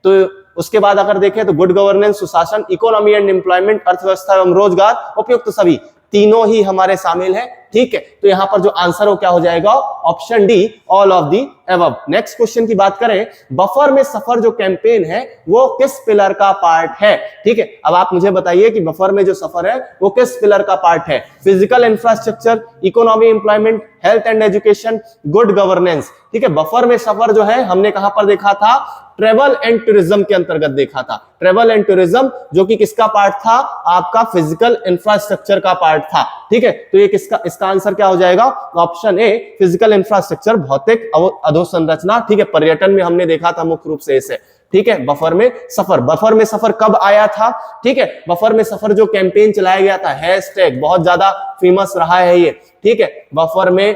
तो उसके बाद अगर देखें तो गुड गवर्नेंस, सुशासन, इकोनॉमी एंड एम्प्लॉयमेंट, अर्थव्यवस्था एवं रोजगार, उपयुक्त सभी तीनों ही हमारे शामिल हैं, ठीक है। तो यहां पर जो आंसर हो क्या हो जाएगा, option D all of the above. Next question की बात करें, बफर में सफर जो कैंपेन है वो किस पिलर का पार्ट है, ठीक है। अब आप मुझे बताइए कि बफर में जो सफर है वो किस पिलर का पार्ट है, physical infrastructure, economy employment, health and education, good governance, ठीक है। बफर में सफर जो है हमने कहां पर देखा था, ट्रेवल एंड टूरिज्म के अंतर्गत देखा था। ट्रेवल एंड टूरिज्म जो कि किसका पार्ट था, आपका फिजिकल इंफ्रास्ट्रक्चर का पार्ट था, ठीक है। तो ये इसका आंसर क्या हो जाएगा, ऑप्शन ए फिजिकल इंफ्रास्ट्रक्चर, भौतिक अधोसंरचना, ठीक है। पर्यटन में हमने देखा था मुख्य रूप से इसे, ठीक है। बफर में सफर, बफर में सफर कब आया था, ठीक है। बफर में सफर जो कैंपेन चलाया गया था, हैशटैग बहुत ज्यादा फेमस रहा है ये, ठीक है। बफर में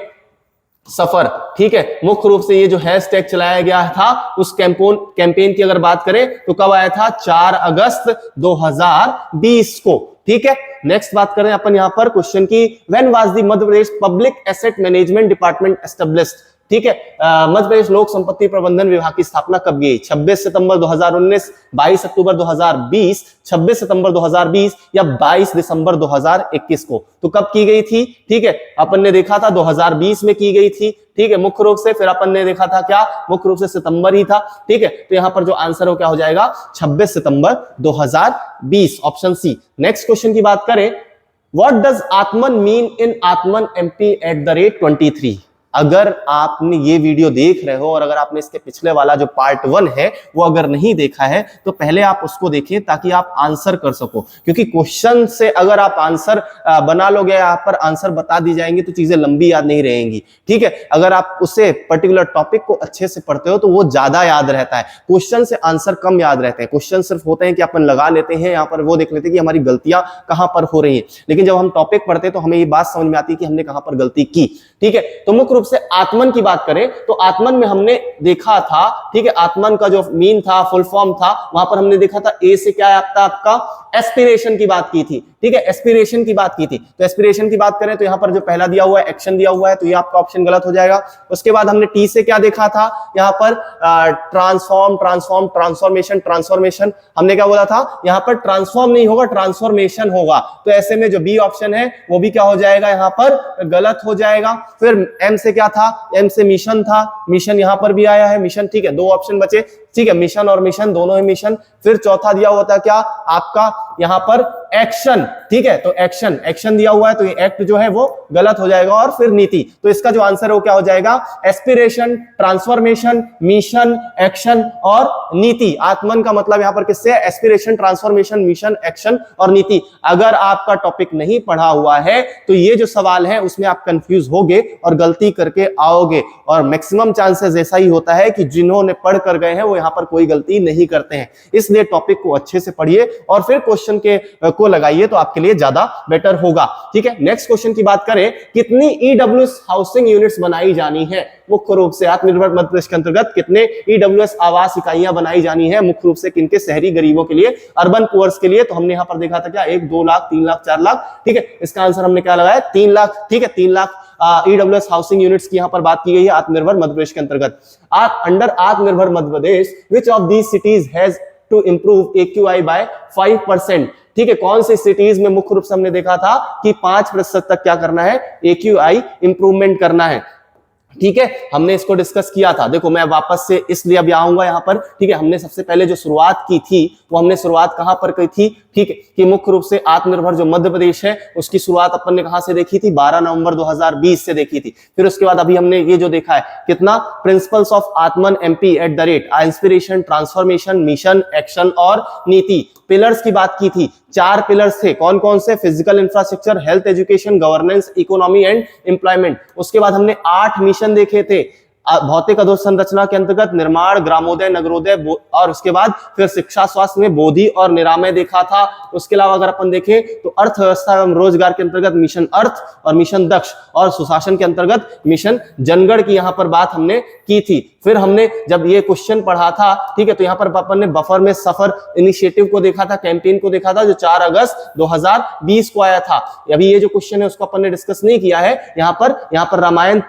सफर, ठीक है, मुख्य रूप से ये जो हैशटैग चलाया गया था उस कैंपेन की अगर बात करें तो कब आया था, 4 अगस्त 2020 को, ठीक है। नेक्स्ट बात करें अपन यहां पर क्वेश्चन की, when was the Madhya Pradesh public asset management department established, ठीक है। मध्य प्रदेश लोक संपत्ति प्रबंधन विभाग की स्थापना कब की, 26 सितंबर 2019, 22 अक्टूबर 2020, 26 सितंबर 2020 या 22 दिसंबर 2021 को। तो कब की गई थी, ठीक है। अपन ने देखा था 2020 में की गई थी, ठीक है, मुख्य रूप से। फिर अपन ने देखा था क्या, मुख्य रूप से सितंबर ही था, ठीक है। तो यहां पर जो आंसर हो क्या हो जाएगा, 26 सितंबर 2020, ऑप्शन सी। नेक्स्ट क्वेश्चन की बात करें, what does Atman mean in Atman MP@23, अगर आपने ये वीडियो देख रहे हो और अगर आपने इसके पिछले वाला जो पार्ट 1 है वो अगर नहीं देखा है तो पहले आप उसको देखें ताकि आप आंसर कर सको, क्योंकि क्वेश्चन से अगर आप आंसर बना लोगे, यहाँ पर आंसर बता दी जाएंगे तो चीजें लंबी याद नहीं रहेंगी। ठीक है, अगर आप उसे पर्टिकुलर टॉपिक को अच्छे से पढ़ते हो तो वो ज्यादा याद रहता है, क्वेश्चन से आंसर कम याद रहते हैं। क्वेश्चन सिर्फ होते हैं कि अपन लगा लेते हैं, यहाँ पर वो देख लेते हैं कि हमारी गलतियां कहां पर हो रही है, लेकिन जब हम टॉपिक पढ़ते हैं तो हमें ये बात समझ में आती है कि हमने कहां पर गलती की। ठीक है, तो मुख्य रूप से आत्मन की बात करें तो आत्मन में हमने देखा था, ठीक है, आत्मन का जो मीन था, फुल फॉर्म था, वहां पर हमने देखा था ए से क्या आता आपका एस्पिरेशन की बात की थी। ठीक है, एस्पिरेशन की बात की थी। तो एस्पिरेशन की बात करें तो यहां पर जो पहला दिया हुआ है एक्शन दिया हुआ है, तो ये आपका ऑप्शन गलत हो जाएगा। उसके बाद हमने टी से क्या देखा था, यहां पर ट्रांसफॉर्मेशन, ट्रांसफॉर्मेशन हमने क्या बोला था, यहां पर ट्रांसफॉर्म नहीं होगा, ट्रांसफॉर्मेशन होगा। तो ऐसे में जो बी ऑप्शन है वो भी क्या हो जाएगा, यहां पर गलत हो जाएगा। फिर एम से क्या था, एम से मिशन था, मिशन यहां पर भी आया है, मिशन। ठीक है, दो ऑप्शन बचे। ठीक है, मिशन और मिशन दोनों है मिशन। फिर चौथा दिया हुआ था क्या आपका यहां पर एक्शन। ठीक है, तो एक्शन, एक्शन दिया हुआ है तो ये एक्ट जो है वो गलत हो जाएगा। और फिर नीति, तो इसका जो आंसर है वो क्या हो जाएगा, एस्पिरेशन, ट्रांसफॉर्मेशन, मिशन, एक्शन और नीति। आत्मन का मतलब यहां पर किससे, एस्पिरेशन, ट्रांसफॉर्मेशन, मिशन, एक्शन और नीति। अगर आपका टॉपिक नहीं पढ़ा हुआ है तो ये जो सवाल है उसमें आप कंफ्यूज होगे और गलती करके आओगे, और मैक्सिमम चांसेस ऐसा ही होता है कि जिन्होंने पढ़ कर गए हैं वो यहां पर कोई गलती नहीं करते हैं। इसलिए टॉपिक को अच्छे से पढ़िए और फिर क्वेश्चन को लगाइए तो आपके लिए ज्यादा बेटर होगा। ठीक है, नेक्स्ट क्वेश्चन की बात करें, कितनी ईडब्ल्यूएस हाउसिंग यूनिट्स बनाई जानी है। मुख्य रूप से आत्मनिर्भर मध्य प्रदेश के अंतर्गत कितने ईडब्ल्यूएस आवास इकाइयां बनाई जानी है, मुख्य रूप से किनके, शहरी गरीबों के लिए, अर्बन पुअर्स के लिए। तो हमने यहां पर देखा था क्या, 1, 2 लाख, 3 लाख, 4 लाख। ठीक है, इसका आंसर हमने क्या लगाया, 3 लाख। ठीक है, 3 लाख ईडब्ल्यूएस हाउसिंग यूनिट्स की यहां पर बात की गई है आत्मनिर्भर मध्य प्रदेश के अंतर्गत। Under Aatmanirbhar Madhya Pradesh which of these cities has to improve AQI by 5%। ठीक है, कौन सी सिटीज में मुख्य रूप से हमने देखा था कि 5% तक क्या करना है, AQI इंप्रूवमेंट करना है। ठीक है, हमने इसको डिस्कस किया था। देखो मैं वापस से इसलिए अभी आऊंगा यहाँ पर। ठीक है, हमने सबसे पहले जो शुरुआत की थी वो हमने शुरुआत कहां पर की थी, ठीक है, कि मुख्य रूप से आत्मनिर्भर जो मध्य प्रदेश है उसकी शुरुआत अपन ने कहां से देखी थी, 12 नवंबर 2020 से देखी थी। फिर उसके बाद अभी हमने ये जो देखा है कितना, principles of Atman MP @ inspiration, transformation, mission, action और नीति। पिलर्स की बात की थी, 4 पिलर्स थे, कौन कौन से, physical infrastructure, health, education, governance, economy and employment. उसके बाद हमने 8 मिशन देखे थे, भौतिक अधोसंरचना के अंतर्गत निर्माण, ग्रामोदय, नगरोदय, और उसके बाद फिर शिक्षा स्वास्थ्य में बोधि और निरामय देखा था। उसके अलावा अगर अपन देखें तो अर्थव्यवस्था एवं रोजगार के अंतर्गत मिशन अर्थ और मिशन दक्ष, और सुशासन के अंतर्गत मिशन जनगण की यहाँ पर बात हमने की थी। फिर हमने जब ये क्वेश्चन पढ़ा था, ठीक है, तो यहाँ पर अपन ने बफर में सफर इनिशिएटिव को देखा था, कैंपेन को देखा था, जो 4 अगस्त 2020 को आया था। अभी ये जो क्वेश्चन है उसको अपन ने डिस्कस नहीं किया है। यहाँ पर रामायण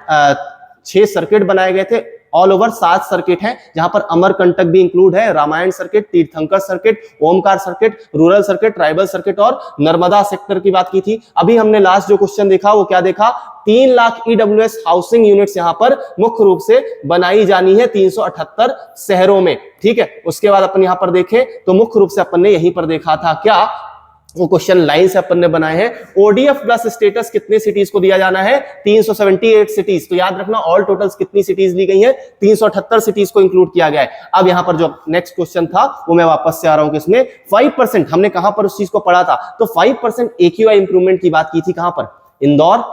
6 सर्किट बनाए गए थे, ऑल ओवर 7 सर्किट हैं, जहां पर अमरकंटक भी इंक्लूड है, रामायण सर्किट, तीर्थंकर circuit, Omkar circuit, rural circuit, tribal circuit और नर्मदा सेक्टर की बात की थी। अभी हमने लास्ट जो क्वेश्चन देखा वो क्या देखा, 3 लाख EWS हाउसिंग यूनिट्स यहां पर मुख्य रूप से बनाई जानी है 378 शहरों में। ठीक है, उसके बाद अपन यहां पर देखें तो मुख्य रूप से अपन ने यहीं पर देखा था क्या, वो क्वेश्चन लाइन से अपन ने बनाए हैं, ODF प्लस स्टेटस कितने सिटीज को दिया जाना है, 378 सिटीज। तो याद रखना ऑल टोटल्स कितनी सिटीज ली गई हैं, 378 सिटीज को इंक्लूड किया गया है। अब यहां पर जो नेक्स्ट क्वेश्चन था वो मैं वापस से आ रहा हूं, किसमें 5%, हमने कहां पर उस चीज को पढ़ा था, तो 5% AQI इंप्रूवमेंट की बात की थी, कहां पर, इंदौर,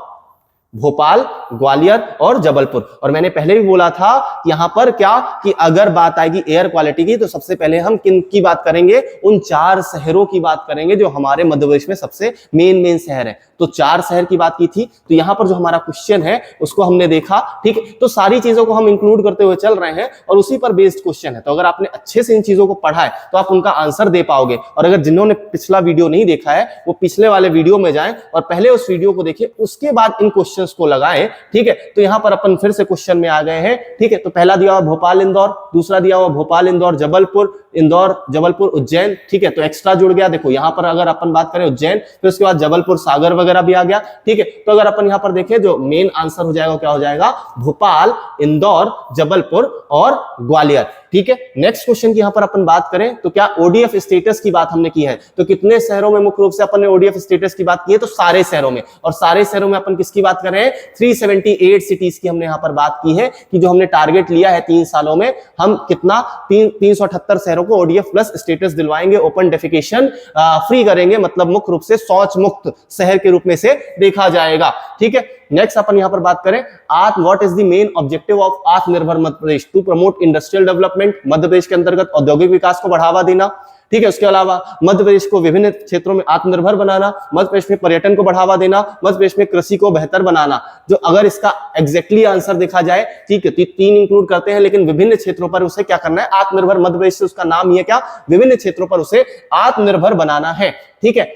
भोपाल, ग्वालियर और जबलपुर। और मैंने पहले भी बोला था यहां पर क्या, कि अगर बात आएगी एयर क्वालिटी की तो सबसे पहले हम किन की बात करेंगे, उन 4 शहरों की बात करेंगे जो हमारे मध्य प्रदेश में सबसे मेन शहर है। तो 4 शहर की बात की थी। तो यहां पर जो हमारा क्वेश्चन है उसको हमने देखा। ठीक है, तो सारी चीजों को हम इंक्लूड करते हुए चल रहे हैं और उसी पर बेस्ड क्वेश्चन है। तो अगर आपने अच्छे से इन चीजों को पढ़ा है तो आप उनका आंसर दे पाओगे। और अगर जिन्होंने पिछला वीडियो नहीं देखा है वो पिछले वाले वीडियो में जाएं और पहले उस वीडियो को देखें, उसके बाद इन क्वेश्चंस को लगाएं। ठीक है, तो यहां पर अपन फिर से क्वेश्चन में आ गए हैं। ठीक है, तो पहला दिया हुआ भोपाल इंदौर, दूसरा दिया हुआ भोपाल इंदौर जबलपुर, इंदौर, जबलपुर, उज्जैन, ठीक है। तो एक्स्ट्रा जुड़ गया, देखो यहाँ पर अगर अपन बात करें उज्जैन, फिर उसके बाद जबलपुर, सागर वगैरह भी आ गया, ठीक है। तो अगर अपन यहाँ पर देखें जो मेन आंसर हो जाएगा क्या हो जाएगा, भोपाल, इंदौर, जबलपुर और ग्वालियर, ठीक है। नेक्स्ट क्वेश्चन की यहां पर अपन बात करें तो क्या ओडीएफ स्टेटस की बात हमने की है, तो कितने शहरों में मुख्य रूप से अपन ने ओडीएफ स्टेटस की बात की है, तो सारे शहरों में। और सारे शहरों में अपन किसकी बात कर रहे हैं, 378 सिटीज की हमने यहां पर बात की है कि जो हमने टारगेट लिया है 3 सालों में हम कितना 378 शहरों को ओडीएफ प्लस स्टेटस दिलवाएंगे, ओपन डेफिकेशन फ्री करेंगे, मतलब मुख्य रूप से शौच मुक्त शहर के रूप में से देखा जाएगा, ठीक है। नेक्स्ट अपन यहां पर बात करें what is the main objective of आत्मनिर्भर मध्य प्रदेश, to promote industrial development, Madhya Pradesh के अंतर्गत औद्योगिक विकास को बढ़ावा देना, ठीक है। उसके अलावा मध्य प्रदेश को विभिन्न क्षेत्रों में आत्मनिर्भर बनाना, मध्य प्रदेश में पर्यटन को बढ़ावा देना, मध्य प्रदेश में कृषि को बेहतर बनाना। जो अगर इसका एग्जैक्टली आंसर देखा जाए, ठीक है, तो 3 इंक्लूड करते हैं, लेकिन विभिन्न क्षेत्रों पर उसे क्या करना है, आत्मनिर्भर मध्य प्रदेश से उसका नाम ही है क्या, विभिन्न क्षेत्रों पर उसे आत्मनिर्भर बनाना है, ठीक है।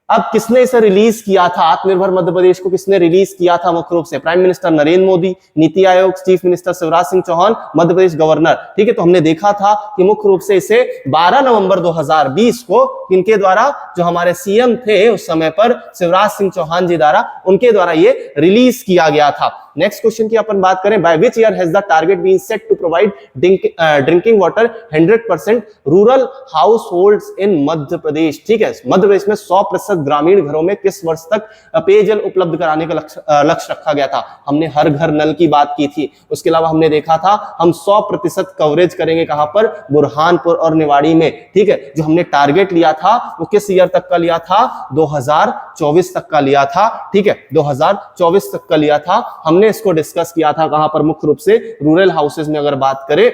अब किसने इसे रिलीज किया था, आत्मनिर्भर मध्य प्रदेश को किसने रिलीज किया था मुख्य रूप से, prime minister Narendra Modi, NITI Aayog, chief minister Shivraj Singh Chauhan, Madhya Pradesh governor, ठीक है। तो हमने देखा था कि मुख्य रूप से इसे 12 नवंबर 2020 को किनके द्वारा, जो हमारे सीएम थे उस समय पर शिवराज सिंह चौहान जी द्वारा, उनके द्वारा ये रिलीज किया गया था। नेक्स्ट क्वेश्चन की अपन बात करें, by which year has the target been set to provide drinking water 100% rural household in Madhya Pradesh, ठीक है। मध्य प्रदेश में 100% ग्रामीण घरों में किस वर्ष तक पेयजल उपलब्ध कराने का लक्ष्य रखा गया था, हमने हर घर नल की बात की थी। उसके अलावा हमने देखा था हम 100% कवरेज करेंगे कहां पर, बुरहानपुर और निवाड़ी में, ठीक है। जो हमने टारगेट लिया था वो किस ईयर तक का लिया था, 2024 तक का लिया था, ठीक है, 2024 तक का लिया था। हमने इसको डिस्कस किया था कहां पर, मुख्य रूप से रूरल हाउसेज में अगर बात करें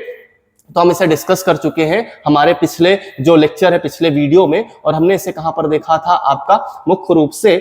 तो हम इसे डिस्कस कर चुके हैं हमारे पिछले जो लेक्चर है, पिछले वीडियो में, और हमने इसे कहां पर देखा था आपका मुख्य रूप से,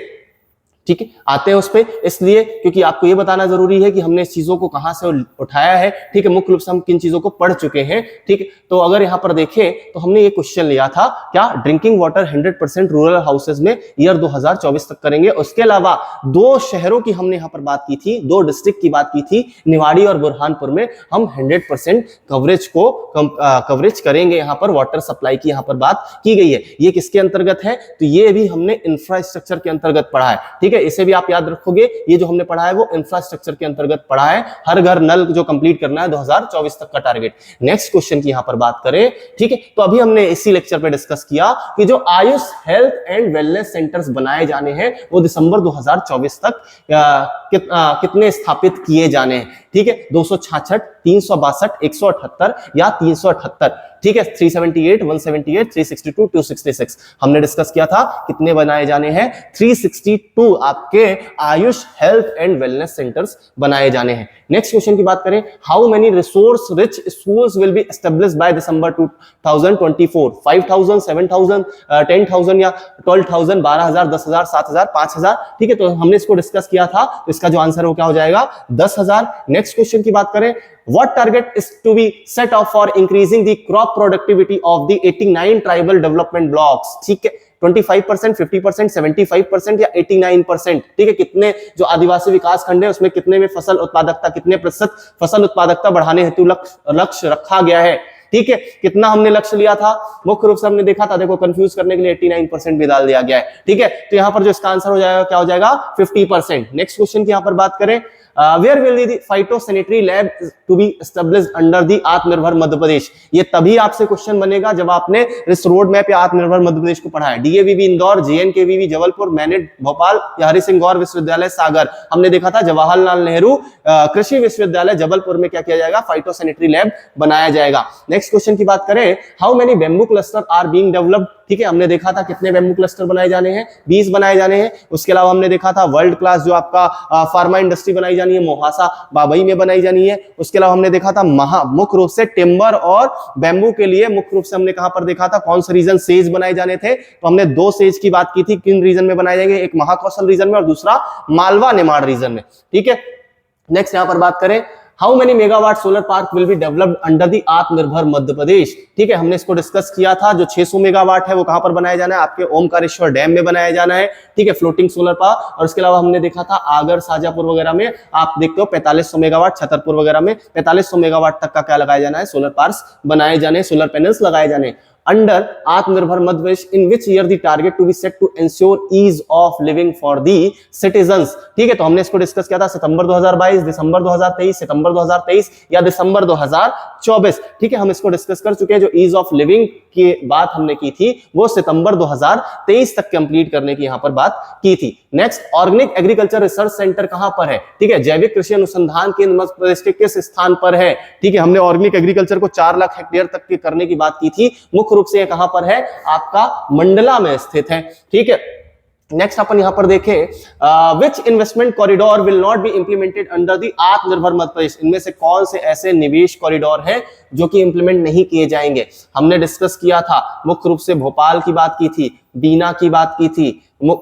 ठीक है। आते हैं उस पे, इसलिए क्योंकि आपको ये बताना जरूरी है कि हमने इस चीजों को कहां से उठाया है, ठीक है, मुख्य रूप से हम किन चीजों को पढ़ चुके हैं, ठीक है। तो अगर यहां पर देखें तो हमने ये क्वेश्चन लिया था क्या, ड्रिंकिंग वाटर 100% रूरल हाउसेज में ईयर 2024 तक करेंगे। उसके अलावा 2 शहरों की हमने यहां पर बात की थी, 2 डिस्ट्रिक्ट की बात की थी, निवाड़ी और बुरहानपुर में हम 100% कवरेज करेंगे। यहां पर वाटर सप्लाई की यहां पर बात की गई है। ये किसके अंतर्गत है, तो ये भी हमने इंफ्रास्ट्रक्चर के अंतर्गत पढ़ा है, ठीक है। इसे भी आप याद रखोगे, ये जो हमने पढ़ा है वो इंफ्रास्ट्रक्चर के अंतर्गत पढ़ा है, हर घर नल जो कंप्लीट करना है 2024 तक का टारगेट। नेक्स्ट क्वेश्चन की यहां पर बात करें, ठीक है, तो अभी हमने इसी लेक्चर पे डिस्कस किया कि जो Ayush health and wellness centres बनाए जाने हैं वो दिसंबर 2024 तक कितने स्थापित किए जाने हैं, ठीक है, 266, 362, 178 या 378, ठीक है, 378, 178, 362, 266 हमने डिस्कस किया था, कितने बनाए जाने हैं, 362 आपके Ayush health and wellness centres बनाए जाने हैं। नेक्स्ट क्वेश्चन की बात करें, how many resource rich schools will be established by December 2024, 5000, 7000, 10000 या 12000, 12000, 10000, 7000, 5000, ठीक है। तो हमने इसको डिस्कस किया था, तो इसका जो आंसर है वो क्या हो जाएगा, 10,000। नेक्स्ट क्वेश्चन की बात करें, what target is to be set off for increasing the crop productivity of the 89 tribal development blocks, ठीक है, 25%, 50%, 75% या 89%, ठीक है। कितने जो आदिवासी विकास खंड है उसमें कितने में फसल उत्पादकता, कितने प्रतिशत फसल उत्पादकता बढ़ाने हेतु लक्ष्य रखा गया है, ठीक है। कितना हमने लक्ष्य लिया था, मुख्य रूप से हमने देखा था, देखो कंफ्यूज करने के लिए 89% भी डाल दिया गया है, ठीक है। तो यहां पर जो इसका आंसर हो जाएगा क्या हो जाएगा, 50%। नेक्स्ट क्वेश्चन की यहां पर बात करें, where will the phytosanitary lab to be established under the आत्मनिर्भर मध्य प्रदेश, ये तभी आपसे क्वेश्चन बनेगा जब आपने इस रोड मैप या आत्मनिर्भर मध्य प्रदेश को पढ़ा है। डीएवीवी इंदौर, जेएनकेवीवी जबलपुर, मैनेट भोपाल या हरि सिंह गौर विश्वविद्यालय सागर, हमने देखा था जवाहरलाल नेहरू कृषि विश्वविद्यालय जबलपुर में क्या किया जाएगा, फाइटोसैनिटरी लैब बनाया जाएगा। नेक्स्ट क्वेश्चन की बात करें, how many bamboo cluster are being developed, ठीक है, हमने देखा था कितने बैम्बू क्लस्टर बनाए जाने हैं, 20 बनाए जाने हैं। उसके अलावा हमने देखा था वर्ल्ड क्लास जो आपका फार्मा इंडस्ट्री बनाई जानी है, मोहासा बाबई में बनाई जानी है। उसके अलावा हमने देखा था मुख्य रूप से टिम्बर और बैम्बू के लिए मुख्य रूप से हमने कहां पर देखा था, कौन से रीजन सेज बनाए जाने थे, तो हमने 2 सेज की बात की थी, किन रीजन में बनाए जाएंगे, एक महाकौशल रीजन में और दूसरा मालवा निमाड़ रीजन में, ठीक है। नेक्स्ट यहां पर बात करें, how many megawatt solar park will be developed under the Aatmanirbhar Madhya Pradesh. ठीक है, हमने इसको डिस्कस किया था। जो 600 मेगावाट है वो कहां पर बनाया जाना है, आपके ओमकारेश्वर डैम में बनाया जाना है। ठीक है, फ्लोटिंग सोलर पावर। और इसके अलावा हमने देखा था आगर, शाजापुर वगैरह में आप देखते हो 4500 मेगावाट, छतरपुर वगैरह में 4500 मेगावाट तक का क्या लगाया जाना है, सोलर पार्क्स बनाए जाने, सोलर पैनल्स लगाए जाने under Aatmanirbhar Madhya Pradesh. In which year the target to be set to ensure ease of living for the citizens. ठीक है, तो हमने इसको डिस्कस किया था सितंबर 2022, दिसंबर 2023, सितंबर 2023 या दिसंबर 2024। ठीक है, हम इसको डिस्कस कर चुके हैं। जो ईज ऑफ लिविंग की बात हमने की थी वो सितंबर 2023 तक कंप्लीट करने की यहां पर बात की थी। Next, organic agriculture research centre कहां पर है? ठीक है, जैविक कृषि अनुसंधान केंद्र मध्य प्रदेश के किस स्थान पर है? ठीक है, हमने ऑर्गेनिक एग्रीकल्चर को 4 लाख हेक्टेयर तक के करने की बात की थी। मुख्य रूप से कहां पर है? आपका मंडला में स्थित है। ठीक है, नेक्स्ट अपन यहां पर देखें, which investment corridor will not be implemented under the Aatmanirbhar Madhya प्रदेश। इनमें से कौन से ऐसे निवेश कॉरिडोर हैं जो कि इंप्लीमेंट नहीं किए जाएंगे? हमने डिस्कस किया था, मुख्य रूप से भोपाल की बात की थी, बीना की बात की थी,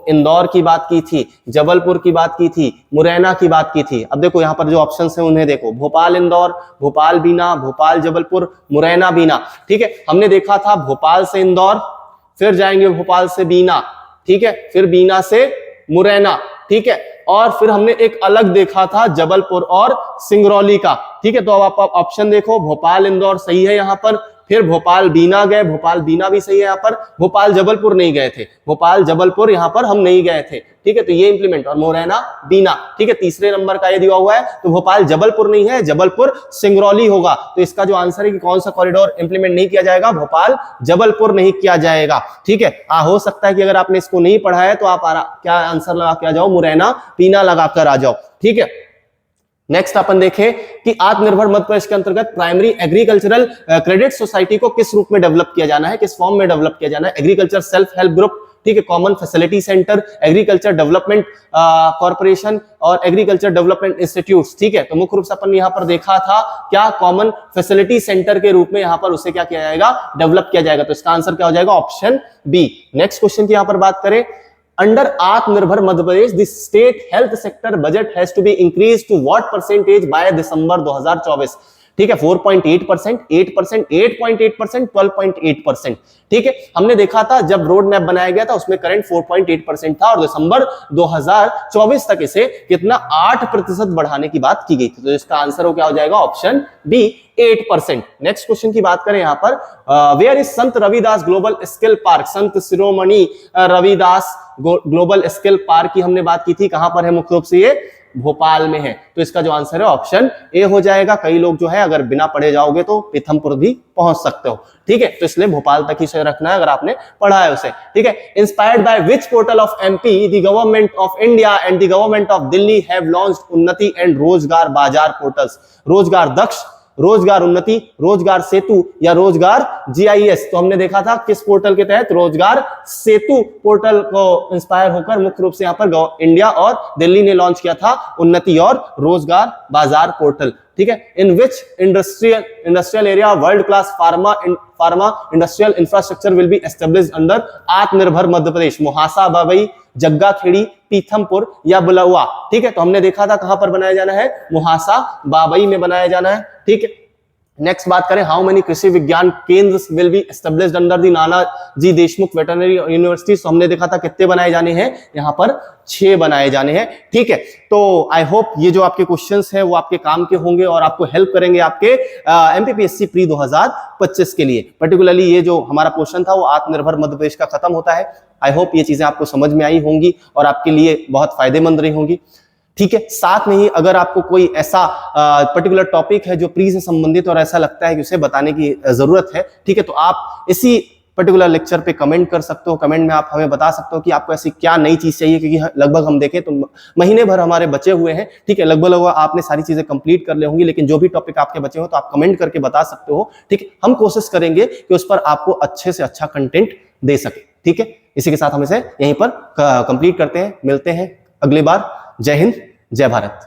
इंदौर की बात की थी, जबलपुर की बात की थी, मुरैना की बात की थी। अब देखो यहां पर जो ऑप्शंस हैं उन्हें देखो, भोपाल इंदौर, भोपाल बीना, भोपाल जबलपुर, मुरैना बीना। ठीक है, हमने देखा था भोपाल से इंदौर, फिर जाएंगे भोपाल से बीना, ठीक है, फिर बीना से मुरैना। ठीक है, और फिर हमने एक अलग देखा था जबलपुर और सिंगरौली का। ठीक है, तो अब आप ऑप्शन देखो, भोपाल इंदौर सही है यहां पर, फिर भोपाल बीना गए, भोपाल बीना भी सही है यहां पर, भोपाल जबलपुर नहीं गए थे, भोपाल जबलपुर यहां पर हम नहीं गए थे। ठीक है, तो ये इंप्लीमेंट, और मुरैना बीना। ठीक है, तीसरे नंबर का ये दिया हुआ है, तो भोपाल जबलपुर नहीं है, जबलपुर सिंगरौली होगा। तो इसका जो आंसर है कि कौन सा कॉरिडोर इंप्लीमेंट नहीं किया जाएगा, भोपाल जबलपुर नहीं किया जाएगा। ठीक है, हो सकता है कि अगर आपने इसको नहीं पढ़ा है तो आप क्या आंसर लगा के आ जाओ, मुरैना बीना लगाकर आ जाओ। ठीक है, नेक्स्ट अपन देखें कि आत्मनिर्भर मध्य प्रदेश के अंतर्गत प्राइमरी एग्रीकल्चरल क्रेडिट सोसाइटी को किस रूप में डेवलप किया जाना है, किस फॉर्म में डेवलप किया जाना है? एग्रीकल्चर सेल्फ हेल्प ग्रुप, ठीक है, common facility centre, agriculture development corporation और एग्रीकल्चर डेवलपमेंट इंस्टीट्यूट्स। ठीक है, तो मुख्य रूप से अपन यहां पर देखा था क्या कॉमन फैसिलिटी सेंटर के रूप में यहां पर उसे क्या किया जाएगा, डेवलप किया जाएगा। तो इसका आंसर क्या हो जाएगा, ऑप्शन बी। नेक्स्ट क्वेश्चन की यहां पर बात करें, under Aatmanirbhar Madhya Pradesh the state health sector budget has to be increase to what percentage by December 2024? ठीक है, 4.8%, 8%, 8.8%, 12.8%। ठीक है, हमने देखा था जब रोड मैप बनाया गया था उसमें करंट 4.8% था और दिसंबर 2024 तक इसे कितना 8% बढ़ाने की बात की गई थी। तो इसका आंसर हो क्या हो जाएगा, ऑप्शन बी, 8%। नेक्स्ट क्वेश्चन की बात करें यहां पर, where is Sant Ravidas global skill park? Sant Shiromani Ravidas global skill park की हमने बात की थी, कहां पर है? मुख्य रूप से ये भोपाल में है। तो इसका जो आंसर है ऑप्शन ए हो जाएगा। कई लोग जो है अगर बिना पढ़े जाओगे तो पीथमपुर भी पहुंच सकते हो। ठीक है, तो इसलिए भोपाल तक ही रखना है अगर आपने पढ़ा है उसे। ठीक है, inspired by which portal of MP the government of India and the government of Delhi have launched उन्नति एंड रोजगार बाजार पोर्टल्स? रोजगार दक्ष, रोजगार उन्नति, रोजगार सेतु या रोजगार जीआईएस? तो हमने देखा था किस पोर्टल के तहत, रोजगार सेतु पोर्टल को इंस्पायर होकर मुख्य रूप से यहां पर इंडिया और दिल्ली ने लॉन्च किया था उन्नति और रोजगार बाजार पोर्टल। ठीक है, in which industrial area world class pharma industrial infrastructure will be established under Aatmanirbhar Madhya प्रदेश? मुहासा, बाबई, जग्गा खेड़ी, पीथमपुर या बुलवा? ठीक है, तो हमने देखा था कहां पर बनाया जाना है, मुहासा बाबई में बनाया जाना है। ठीक है, नेक्स्ट बात करें, हाउ मेनी कृषि विज्ञान केंद्र will be established under the Nanaji Deshmukh veterinary university? तो हमने देखा था कितने बनाए जाने हैं, यहां पर 6 बनाए जाने हैं। ठीक है, तो आई होप ये जो आपके क्वेश्चंस हैं वो आपके काम के होंगे और आपको हेल्प करेंगे आपके एमपीपीएससी प्री 2025 के लिए। पर्टिकुलरली ये जो हमारा पोर्शन था वो आत्मनिर्भर मध्य प्रदेश का खत्म होता है। आई होप ये चीजें आपको समझ में आई होंगी और आपके लिए बहुत फायदेमंद रही होंगी। ठीक है, साथ में ही अगर आपको कोई ऐसा पर्टिकुलर टॉपिक है जो प्री से संबंधित और ऐसा लगता है कि उसे बताने की जरूरत है, ठीक है, तो आप इसी पर्टिकुलर लेक्चर पे कमेंट कर सकते हो। कमेंट में आप हमें बता सकते हो कि आपको ऐसी क्या नई चीज चाहिए, क्योंकि लगभग हम देखें तो महीने भर हमारे बचे हुए हैं। ठीक है, लगभग आपने सारी चीजें कंप्लीट कर ले होंगी, लेकिन जो भी टॉपिक आपके बचे हो तो आप कमेंट करके बता सकते हो। ठीक है, हम कोशिश करेंगे कि उस पर आपको अच्छे से अच्छा कंटेंट दे सके। ठीक है, इसी के साथ हम इसे यहीं पर कंप्लीट करते हैं, मिलते हैं अगली बार। जय हिंद, जय भारत।